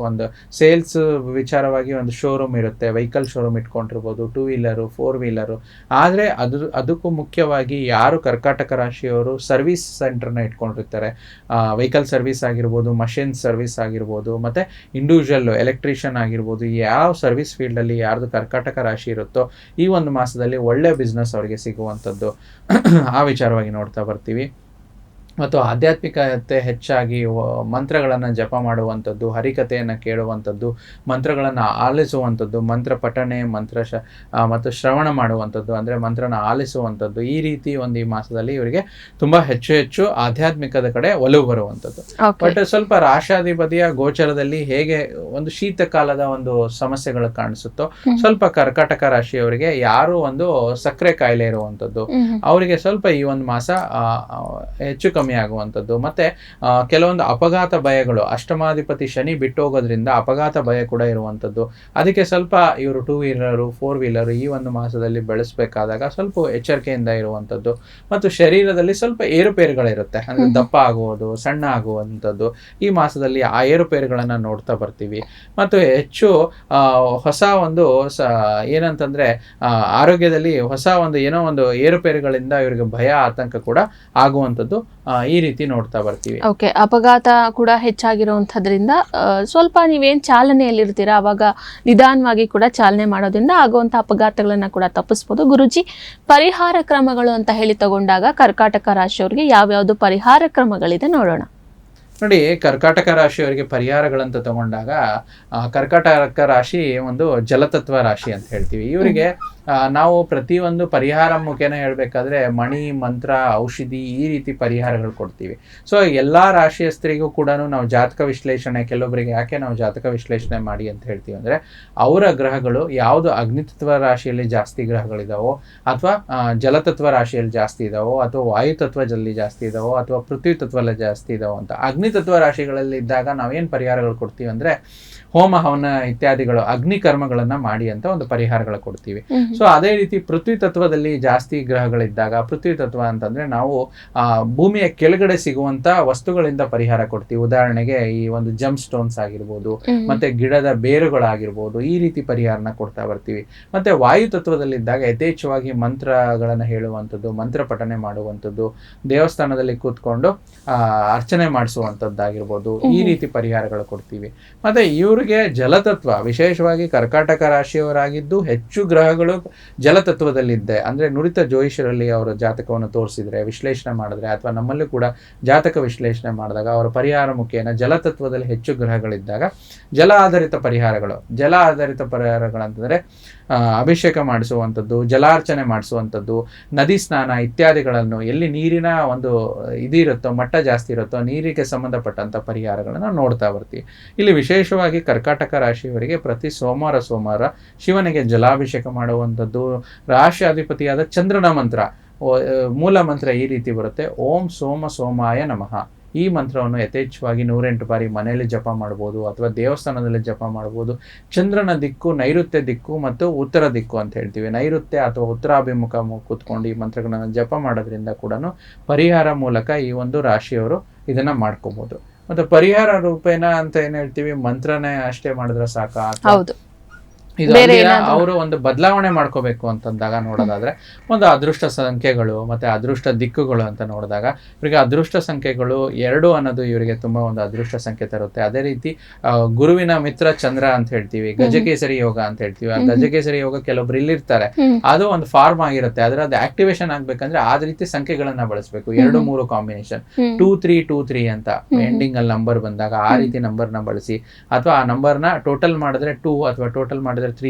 ಒಂದು ಸೇಲ್ಸ್ ವಿಚಾರವಾಗಿ ಒಂದು ಶೋರೂಮ್ ಇರುತ್ತೆ, ವೆಹಿಕಲ್ ಶೋರೂಮ್ ಇಟ್ಕೊಂಡಿರ್ಬೋದು, 2 ವೀಲರು 4 ವೀಲರು. ಆದ್ರೆ ಅದಕ್ಕೂ ಮುಖ್ಯವಾಗಿ ಯಾರು ಕರ್ಕಾಟಕ ರಾಶಿಯವರು ಸರ್ವಿಸ್ ಸೆಂಟರ್ನ ಇಟ್ಕೊಂಡಿರ್ತಾರೆ, ವೆಹಿಕಲ್ ಸರ್ವಿಸ್ ಆಗಿರ್ಬೋದು, ಮಷಿನ್ ಸರ್ವಿಸ್ ಆಗಿರ್ಬೋದು, ಮತ್ತೆ ಇಂಡಿವಿಜುವಲ್ ಎಲೆಕ್ಟ್ರಿಷಿಯನ್ ಆಗಿರ್ಬೋದು, ಯಾವ ಸರ್ವಿಸ್ ಫೀಲ್ಡ್ ಅಲ್ಲಿ ಯಾರ್ದು ಕರ್ಕಾಟಕ ರಾಶಿ ಇರುತ್ತೋ ಈ ಒಂದು ಮಾಸದಲ್ಲಿ ಒಳ್ಳೆ ಬಿಸ್ನೆಸ್ ಅವರಿಗೆ ಸಿಗುವಂಥದ್ದು ಆ ವಿಚಾರವಾಗಿ ನೋಡ್ತಾ ಬರ್ತೀವಿ. ಮತ್ತು ಆಧ್ಯಾತ್ಮಿಕತೆ ಹೆಚ್ಚಾಗಿ ಮಂತ್ರಗಳನ್ನು ಜಪ ಮಾಡುವಂಥದ್ದು, ಹರಿಕತೆಯನ್ನು ಕೇಳುವಂಥದ್ದು, ಮಂತ್ರಗಳನ್ನು ಆಲಿಸುವಂಥದ್ದು, ಮಂತ್ರ ಪಠಣೆ, ಮತ್ತು ಶ್ರವಣ ಮಾಡುವಂಥದ್ದು, ಅಂದರೆ ಮಂತ್ರನ ಆಲಿಸುವಂಥದ್ದು, ಈ ರೀತಿ ಈ ಮಾಸದಲ್ಲಿ ಇವರಿಗೆ ತುಂಬ ಹೆಚ್ಚು ಆಧ್ಯಾತ್ಮಿಕದ ಕಡೆ ಒಲವು ಬರುವಂಥದ್ದು. ಬಟ್ ಸ್ವಲ್ಪ ರಾಶಾಧಿಪತಿಯ ಗೋಚರದಲ್ಲಿ ಹೇಗೆ ಒಂದು ಶೀತಕಾಲದ ಒಂದು ಸಮಸ್ಯೆಗಳು ಕಾಣಿಸುತ್ತೋ, ಸ್ವಲ್ಪ ಕರ್ಕಾಟಕ ರಾಶಿಯವರಿಗೆ ಯಾರು ಒಂದು ಸಕ್ಕರೆ ಕಾಯಿಲೆ ಇರುವಂಥದ್ದು ಅವರಿಗೆ ಸ್ವಲ್ಪ ಈ ಒಂದು ಮಾಸ ಹೆಚ್ಚು ಕಮ್ಮಿ ಕಮ್ಮಿ ಆಗುವಂಥದ್ದು, ಮತ್ತೆ ಕೆಲವೊಂದು ಅಪಘಾತ ಭಯಗಳು, ಅಷ್ಟಮಾಧಿಪತಿ ಶನಿ ಬಿಟ್ಟು ಹೋಗೋದ್ರಿಂದ ಅಪಘಾತ ಭಯ ಕೂಡ ಇರುವಂಥದ್ದು. ಅದಕ್ಕೆ ಸ್ವಲ್ಪ ಇವರು 2 ವೀಲರು 4 ವೀಲರು ಈ ಒಂದು ಮಾಸದಲ್ಲಿ ಬೆಳೆಸಬೇಕಾದಾಗ ಸ್ವಲ್ಪ ಎಚ್ಚರಿಕೆಯಿಂದ ಇರುವಂಥದ್ದು. ಮತ್ತು ಶರೀರದಲ್ಲಿ ಸ್ವಲ್ಪ ಏರುಪೇರುಗಳಿರುತ್ತೆ, ಅಂದ್ರೆ ದಪ್ಪ ಆಗುವುದು, ಸಣ್ಣ ಆಗುವಂಥದ್ದು. ಈ ಮಾಸದಲ್ಲಿ ಆ ಏರುಪೇರುಗಳನ್ನ ನೋಡ್ತಾ ಬರ್ತೀವಿ. ಮತ್ತು ಹೆಚ್ಚು ಹೊಸ ಒಂದು ಏನಂತಂದ್ರೆ ಆರೋಗ್ಯದಲ್ಲಿ ಹೊಸ ಒಂದು ಏನೋ ಒಂದು ಏರುಪೇರುಗಳಿಂದ ಇವರಿಗೆ ಭಯ ಆತಂಕ ಕೂಡ ಆಗುವಂಥದ್ದು ಈ ರೀತಿ ನೋಡ್ತಾ ಬರ್ತೀವಿ. ಓಕೆ, ಅಪಘಾತ ಕೂಡ ಹೆಚ್ಚಾಗಿರುವಂಥದ್ರಿಂದ ಸ್ವಲ್ಪ ನೀವೇನು ಚಾಲನೆಯಲ್ಲಿರ್ತೀರಾ ಅವಾಗ ನಿಧಾನವಾಗಿ ಕೂಡ ಚಾಲನೆ ಮಾಡೋದ್ರಿಂದ ಆಗುವಂಥ ಅಪಘಾತಗಳನ್ನ ಕೂಡ ತಪ್ಪಿಸ್ಬೋದು. ಗುರುಜಿ, ಪರಿಹಾರ ಕ್ರಮಗಳು ಅಂತ ಹೇಳಿ ತಗೊಂಡಾಗ ಕರ್ಕಾಟಕ ರಾಶಿಯವರಿಗೆ ಯಾವ್ಯಾವುದು ಪರಿಹಾರ ಕ್ರಮಗಳಿದೆ ನೋಡೋಣ. ನೋಡಿ, ಕರ್ಕಾಟಕ ರಾಶಿಯವರಿಗೆ ಪರಿಹಾರಗಳಂತ ತಗೊಂಡಾಗ ಕರ್ಕಾಟಕ ರಾಶಿ ಒಂದು ಜಲತತ್ವ ರಾಶಿ ಅಂತ ಹೇಳ್ತೀವಿ. ಇವರಿಗೆ ನಾವು ಪ್ರತಿಯೊಂದು ಪರಿಹಾರ ಮುಖೇನ ಹೇಳ್ಬೇಕಾದ್ರೆ ಮಣಿ, ಮಂತ್ರ, ಔಷಧಿ ಈ ರೀತಿ ಪರಿಹಾರಗಳು ಕೊಡ್ತೀವಿ. ಸೊ ಎಲ್ಲಾ ರಾಶಿಯಸ್ಥರಿಗೂ ಕೂಡ ನಾವು ಜಾತಕ ವಿಶ್ಲೇಷಣೆ, ಕೆಲವೊಬ್ಬರಿಗೆ ಯಾಕೆ ನಾವು ಜಾತಕ ವಿಶ್ಲೇಷಣೆ ಮಾಡಿ ಅಂತ ಹೇಳ್ತೀವಿ ಅಂದ್ರೆ ಅವರ ಗ್ರಹಗಳು ಯಾವುದು ಅಗ್ನಿತತ್ವ ರಾಶಿಯಲ್ಲಿ ಜಾಸ್ತಿ ಗ್ರಹಗಳಿದಾವೋ, ಅಥವಾ ಜಲತತ್ವ ರಾಶಿಯಲ್ಲಿ ಜಾಸ್ತಿ ಇದಾವೋ, ಅಥವಾ ವಾಯುತತ್ವದಲ್ಲಿ ಜಾಸ್ತಿ ಇದಾವೋ, ಅಥವಾ ಪೃಥ್ವಿ ತತ್ವದಲ್ಲಿ ಜಾಸ್ತಿ ಇದಾವೋ ಅಂತ. ಅಗ್ನಿತತ್ವ ರಾಶಿಗಳಲ್ಲಿ ಇದ್ದಾಗ ನಾವೇನ್ ಪರಿಹಾರಗಳು ಕೊಡ್ತೀವಿ ಅಂದ್ರೆ ಹೋಮ ಹವನ ಇತ್ಯಾದಿಗಳು, ಅಗ್ನಿ ಕರ್ಮಗಳನ್ನ ಮಾಡಿ ಅಂತ ಒಂದು ಪರಿಹಾರಗಳು ಕೊಡ್ತೀವಿ. ಸೊ ಅದೇ ರೀತಿ ಪೃಥ್ವಿ ತತ್ವದಲ್ಲಿ ಜಾಸ್ತಿ ಗ್ರಹಗಳಿದ್ದಾಗ, ಪೃಥ್ವಿ ತತ್ವ ಅಂತಂದ್ರೆ ನಾವು ಭೂಮಿಯ ಕೆಳಗಡೆ ಸಿಗುವಂತ ವಸ್ತುಗಳಿಂದ ಪರಿಹಾರ ಕೊಡ್ತೀವಿ. ಉದಾಹರಣೆಗೆ ಈ ಒಂದು ಜಮ್ ಸ್ಟೋನ್ಸ್ ಆಗಿರ್ಬೋದು, ಮತ್ತೆ ಗಿಡದ ಬೇರುಗಳಾಗಿರ್ಬೋದು, ಈ ರೀತಿ ಪರಿಹಾರನ ಕೊಡ್ತಾ ಬರ್ತೀವಿ. ಮತ್ತೆ ವಾಯು ತತ್ವದಲ್ಲಿದ್ದಾಗ ಯಥೇಚ್ಛವಾಗಿ ಮಂತ್ರಗಳನ್ನ ಹೇಳುವಂಥದ್ದು, ಮಂತ್ರ ಪಠನೆ ಮಾಡುವಂಥದ್ದು, ದೇವಸ್ಥಾನದಲ್ಲಿ ಕೂತ್ಕೊಂಡು ಅರ್ಚನೆ ಮಾಡಿಸುವಂಥದ್ದಾಗಿರ್ಬೋದು, ಈ ರೀತಿ ಪರಿಹಾರಗಳು ಕೊಡ್ತೀವಿ. ಮತ್ತೆ ಇವರಿಗೆ ಜಲತತ್ವ, ವಿಶೇಷವಾಗಿ ಕರ್ಕಾಟಕ ರಾಶಿಯವರಾಗಿದ್ದು ಹೆಚ್ಚು ಗ್ರಹಗಳು ಜಲತತ್ವದಲ್ಲಿದ್ದೆ ಅಂದ್ರೆ ನುರಿತ ಜ್ಯೋತಿಷರಲ್ಲಿ ಅವರ ಜಾತಕವನ್ನು ತೋರಿಸಿದ್ರೆ, ವಿಶ್ಲೇಷಣೆ ಮಾಡಿದ್ರೆ, ಅಥವಾ ನಮ್ಮಲ್ಲೂ ಕೂಡ ಜಾತಕ ವಿಶ್ಲೇಷಣೆ ಮಾಡಿದಾಗ ಅವರ ಪರಿಹಾರ ಮುಖೇನ ಜಲತತ್ವದಲ್ಲಿ ಹೆಚ್ಚು ಗ್ರಹಗಳಿದ್ದಾಗ ಜಲ ಆಧಾರಿತ ಪರಿಹಾರಗಳಂತಂದ್ರೆ ಅಭಿಷೇಕ ಮಾಡಿಸುವಂಥದ್ದು, ಜಲಾರ್ಚನೆ ಮಾಡಿಸುವಂಥದ್ದು, ನದಿ ಸ್ನಾನ ಇತ್ಯಾದಿಗಳನ್ನು, ಎಲ್ಲಿ ನೀರಿನ ಒಂದು ಇದಿರುತ್ತೋ, ಮಟ್ಟ ಜಾಸ್ತಿ ಇರುತ್ತೋ, ನೀರಿಗೆ ಸಂಬಂಧಪಟ್ಟಂತ ಪರಿಹಾರಗಳನ್ನು ನೋಡ್ತಾ ಬರ್ತೀವಿ. ಇಲ್ಲಿ ವಿಶೇಷವಾಗಿ ಕರ್ಕಾಟಕ ರಾಶಿಯವರಿಗೆ ಪ್ರತಿ ಸೋಮವಾರ ಶಿವನಿಗೆ ಜಲಾಭಿಷೇಕ ಮಾಡುವಂಥದ್ದು, ರಾಶಿ ಅಧಿಪತಿಯಾದ ಚಂದ್ರನ ಮಂತ್ರ, ಮೂಲ ಮಂತ್ರ ಈ ರೀತಿ ಬರುತ್ತೆ. ಓಂ ಸೋಮಾಯ ನಮಃ. ಈ ಮಂತ್ರವನ್ನು ಯಥೇಚ್ಛವಾಗಿ 108 ಬಾರಿ ಮನೆಯಲ್ಲಿ ಜಪ ಮಾಡ್ಬೋದು, ಅಥವಾ ದೇವಸ್ಥಾನದಲ್ಲಿ ಜಪ ಮಾಡ್ಬೋದು. ಚಂದ್ರನ ದಿಕ್ಕು ನೈಋತ್ಯ ದಿಕ್ಕು ಮತ್ತು ಉತ್ತರ ದಿಕ್ಕು ಅಂತ ಹೇಳ್ತೀವಿ. ನೈಋತ್ಯ ಅಥವಾ ಉತ್ತರಾಭಿಮುಖ ಕೂತ್ಕೊಂಡು ಈ ಮಂತ್ರಗಳನ್ನು ಜಪ ಮಾಡೋದ್ರಿಂದ ಕೂಡ ಪರಿಹಾರ ಮೂಲಕ ಈ ಒಂದು ರಾಶಿಯವರು ಇದನ್ನ ಮಾಡ್ಕೋಬಹುದು. ಮತ್ತೆ ಪರಿಹಾರ ರೂಪೇಣ ಅಂತ ಏನ್ ಹೇಳ್ತೀವಿ, ಮಂತ್ರನೇ ಅಷ್ಟೇ ಮಾಡಿದ್ರೆ ಸಾಕ, ಇದು ಅವರು ಒಂದು ಬದಲಾವಣೆ ಮಾಡ್ಕೋಬೇಕು ಅಂತಂದಾಗ ನೋಡೋದಾದ್ರೆ ಒಂದು ಅದೃಷ್ಟ ಸಂಖ್ಯೆಗಳು ಮತ್ತೆ ಅದೃಷ್ಟ ದಿಕ್ಕುಗಳು ಅಂತ ನೋಡಿದಾಗ ಇವರಿಗೆ ಅದೃಷ್ಟ ಸಂಖ್ಯೆಗಳು 2 ಅನ್ನೋದು ಇವರಿಗೆ ತುಂಬಾ ಒಂದು ಅದೃಷ್ಟ ಸಂಖ್ಯೆ ತರುತ್ತೆ. ಅದೇ ರೀತಿ ಗುರುವಿನ ಮಿತ್ರ ಚಂದ್ರ ಅಂತ ಹೇಳ್ತೀವಿ, ಗಜಕೇಸರಿ ಯೋಗ ಅಂತ ಹೇಳ್ತೀವಿ. ಆ ಗಜಕೇಸರಿ ಯೋಗ ಕೆಲವೊಬ್ರು ಇಲ್ಲಿರ್ತಾರೆ, ಅದು ಒಂದು ಫಾರ್ಮ್ ಆಗಿರುತ್ತೆ. ಅದು ಆಕ್ಟಿವೇಶನ್ ಆಗ್ಬೇಕಂದ್ರೆ ಆ ರೀತಿ ಸಂಖ್ಯೆಗಳನ್ನ ಬಳಸಬೇಕು. 2-3 ಕಾಂಬಿನೇಷನ್ 2-3-2-3 ಅಂತ ಎಂಡಿಂಗ್ ಅಲ್ಲಿ ನಂಬರ್ ಬಂದಾಗ ಆ ರೀತಿ ನಂಬರ್ನ ಬಳಸಿ, ಅಥವಾ ಆ ನಂಬರ್ನ ಟೋಟಲ್ ಮಾಡಿದ್ರೆ 2 ಅಥವಾ ಟೋಟಲ್ ಮಾಡಿದ್ರೆ 3,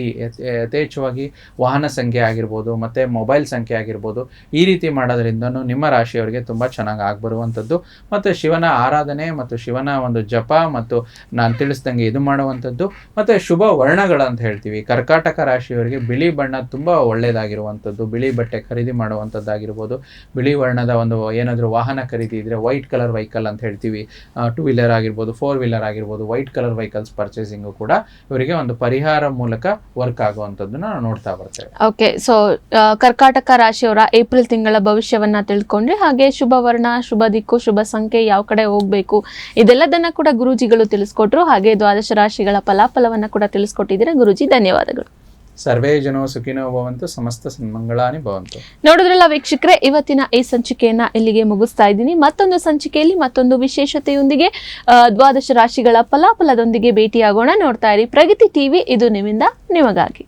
ಯಥೇಚ್ಛವಾಗಿ ವಾಹನ ಸಂಖ್ಯೆ ಆಗಿರ್ಬೋದು, ಮತ್ತೆ ಮೊಬೈಲ್ ಸಂಖ್ಯೆ ಆಗಿರ್ಬೋದು, ಈ ರೀತಿ ಮಾಡೋದ್ರಿಂದ ನಿಮ್ಮ ರಾಶಿಯವರಿಗೆ ತುಂಬಾ ಚೆನ್ನಾಗಿ ಆಗ್ಬರುವಂಥದ್ದು. ಮತ್ತೆ ಶಿವನ ಆರಾಧನೆ ಮತ್ತು ಶಿವನ ಒಂದು ಜಪ ಮತ್ತು ನಾನು ತಿಳಿಸ್ದಂಗೆ ಇದು ಮಾಡುವಂಥದ್ದು. ಮತ್ತೆ ಶುಭ ವರ್ಣಗಳಂತ ಹೇಳ್ತೀವಿ. ಕರ್ಕಾಟಕ ರಾಶಿಯವರಿಗೆ ಬಿಳಿ ಬಣ್ಣ ತುಂಬಾ ಒಳ್ಳೇದಾಗಿರುವಂಥದ್ದು. ಬಿಳಿ ಬಟ್ಟೆ ಖರೀದಿ ಮಾಡುವಂಥದ್ದಾಗಿರ್ಬೋದು, ಬಿಳಿ ವರ್ಣದ ಒಂದು ಏನಾದರೂ ವಾಹನ ಖರೀದಿ ಇದ್ರೆ ವೈಟ್ ಕಲರ್ ವೆಹಿಕಲ್ ಅಂತ ಹೇಳ್ತೀವಿ, 2 ವೀಲರ್ ಆಗಿರ್ಬೋದು, 4 ವೀಲರ್ ಆಗಿರ್ಬೋದು, ವೈಟ್ ಕಲರ್ ವೆಹಿಕಲ್ಸ್ ಪರ್ಚೇಸಿಂಗು ಕೂಡ ಇವರಿಗೆ ಒಂದು ಪರಿಹಾರ ಮೂಲಕ ವರ್ಕ್ ಆಗುವಂತದ್ದನ್ನ ನಾವು ನೋಡ್ತಾ ಬರ್ತೇವೆ. ಓಕೆ, ಸೊ ಕರ್ಕಾಟಕ ರಾಶಿಯವರ ಏಪ್ರಿಲ್ ತಿಂಗಳ ಭವಿಷ್ಯವನ್ನ ತಿಳ್ಕೊಂಡ್ರೆ, ಹಾಗೆ ಶುಭ ವರ್ಣ, ಶುಭ ದಿಕ್ಕು, ಶುಭ ಸಂಖ್ಯೆ, ಯಾವ ಕಡೆ ಹೋಗ್ಬೇಕು ಇದೆಲ್ಲದನ್ನ ಕೂಡ ಗುರೂಜಿಗಳು ತಿಳಿಸ್ಕೊಟ್ರು. ಹಾಗೆ 12 ರಾಶಿಗಳ ಫಲಾಫಲವನ್ನ ಕೂಡ ತಿಳಿಸ್ಕೊಟ್ಟಿದ್ದೀರಾ ಗುರೂಜಿ, ಧನ್ಯವಾದಗಳು. ಸರ್ವೇ ಜನೋ ಸುಖಿನೋ ಭವಂತು, ಸಮಸ್ತ ಸನ್ಮಂಗಳಾನಿ ಭವಂತು. ನೋಡಿದ್ರಲ್ಲ ವೀಕ್ಷಕರೇ, ಇವತ್ತಿನ ಈ ಸಂಚಿಕೆಯನ್ನ ಇಲ್ಲಿಗೆ ಮುಗಿಸ್ತಾ ಇದ್ದೀನಿ. ಮತ್ತೊಂದು ಸಂಚಿಕೆಯಲ್ಲಿ ಮತ್ತೊಂದು ವಿಶೇಷತೆಯೊಂದಿಗೆ 12 ರಾಶಿಗಳ ಫಲಾಫಲದೊಂದಿಗೆ ಭೇಟಿಯಾಗೋಣ. ನೋಡ್ತಾ ಇರಿ ಪ್ರಗತಿ ಟಿವಿ, ಇದು ನಿಮ್ಮಿಂದ ನಿಮಗಾಗಿ.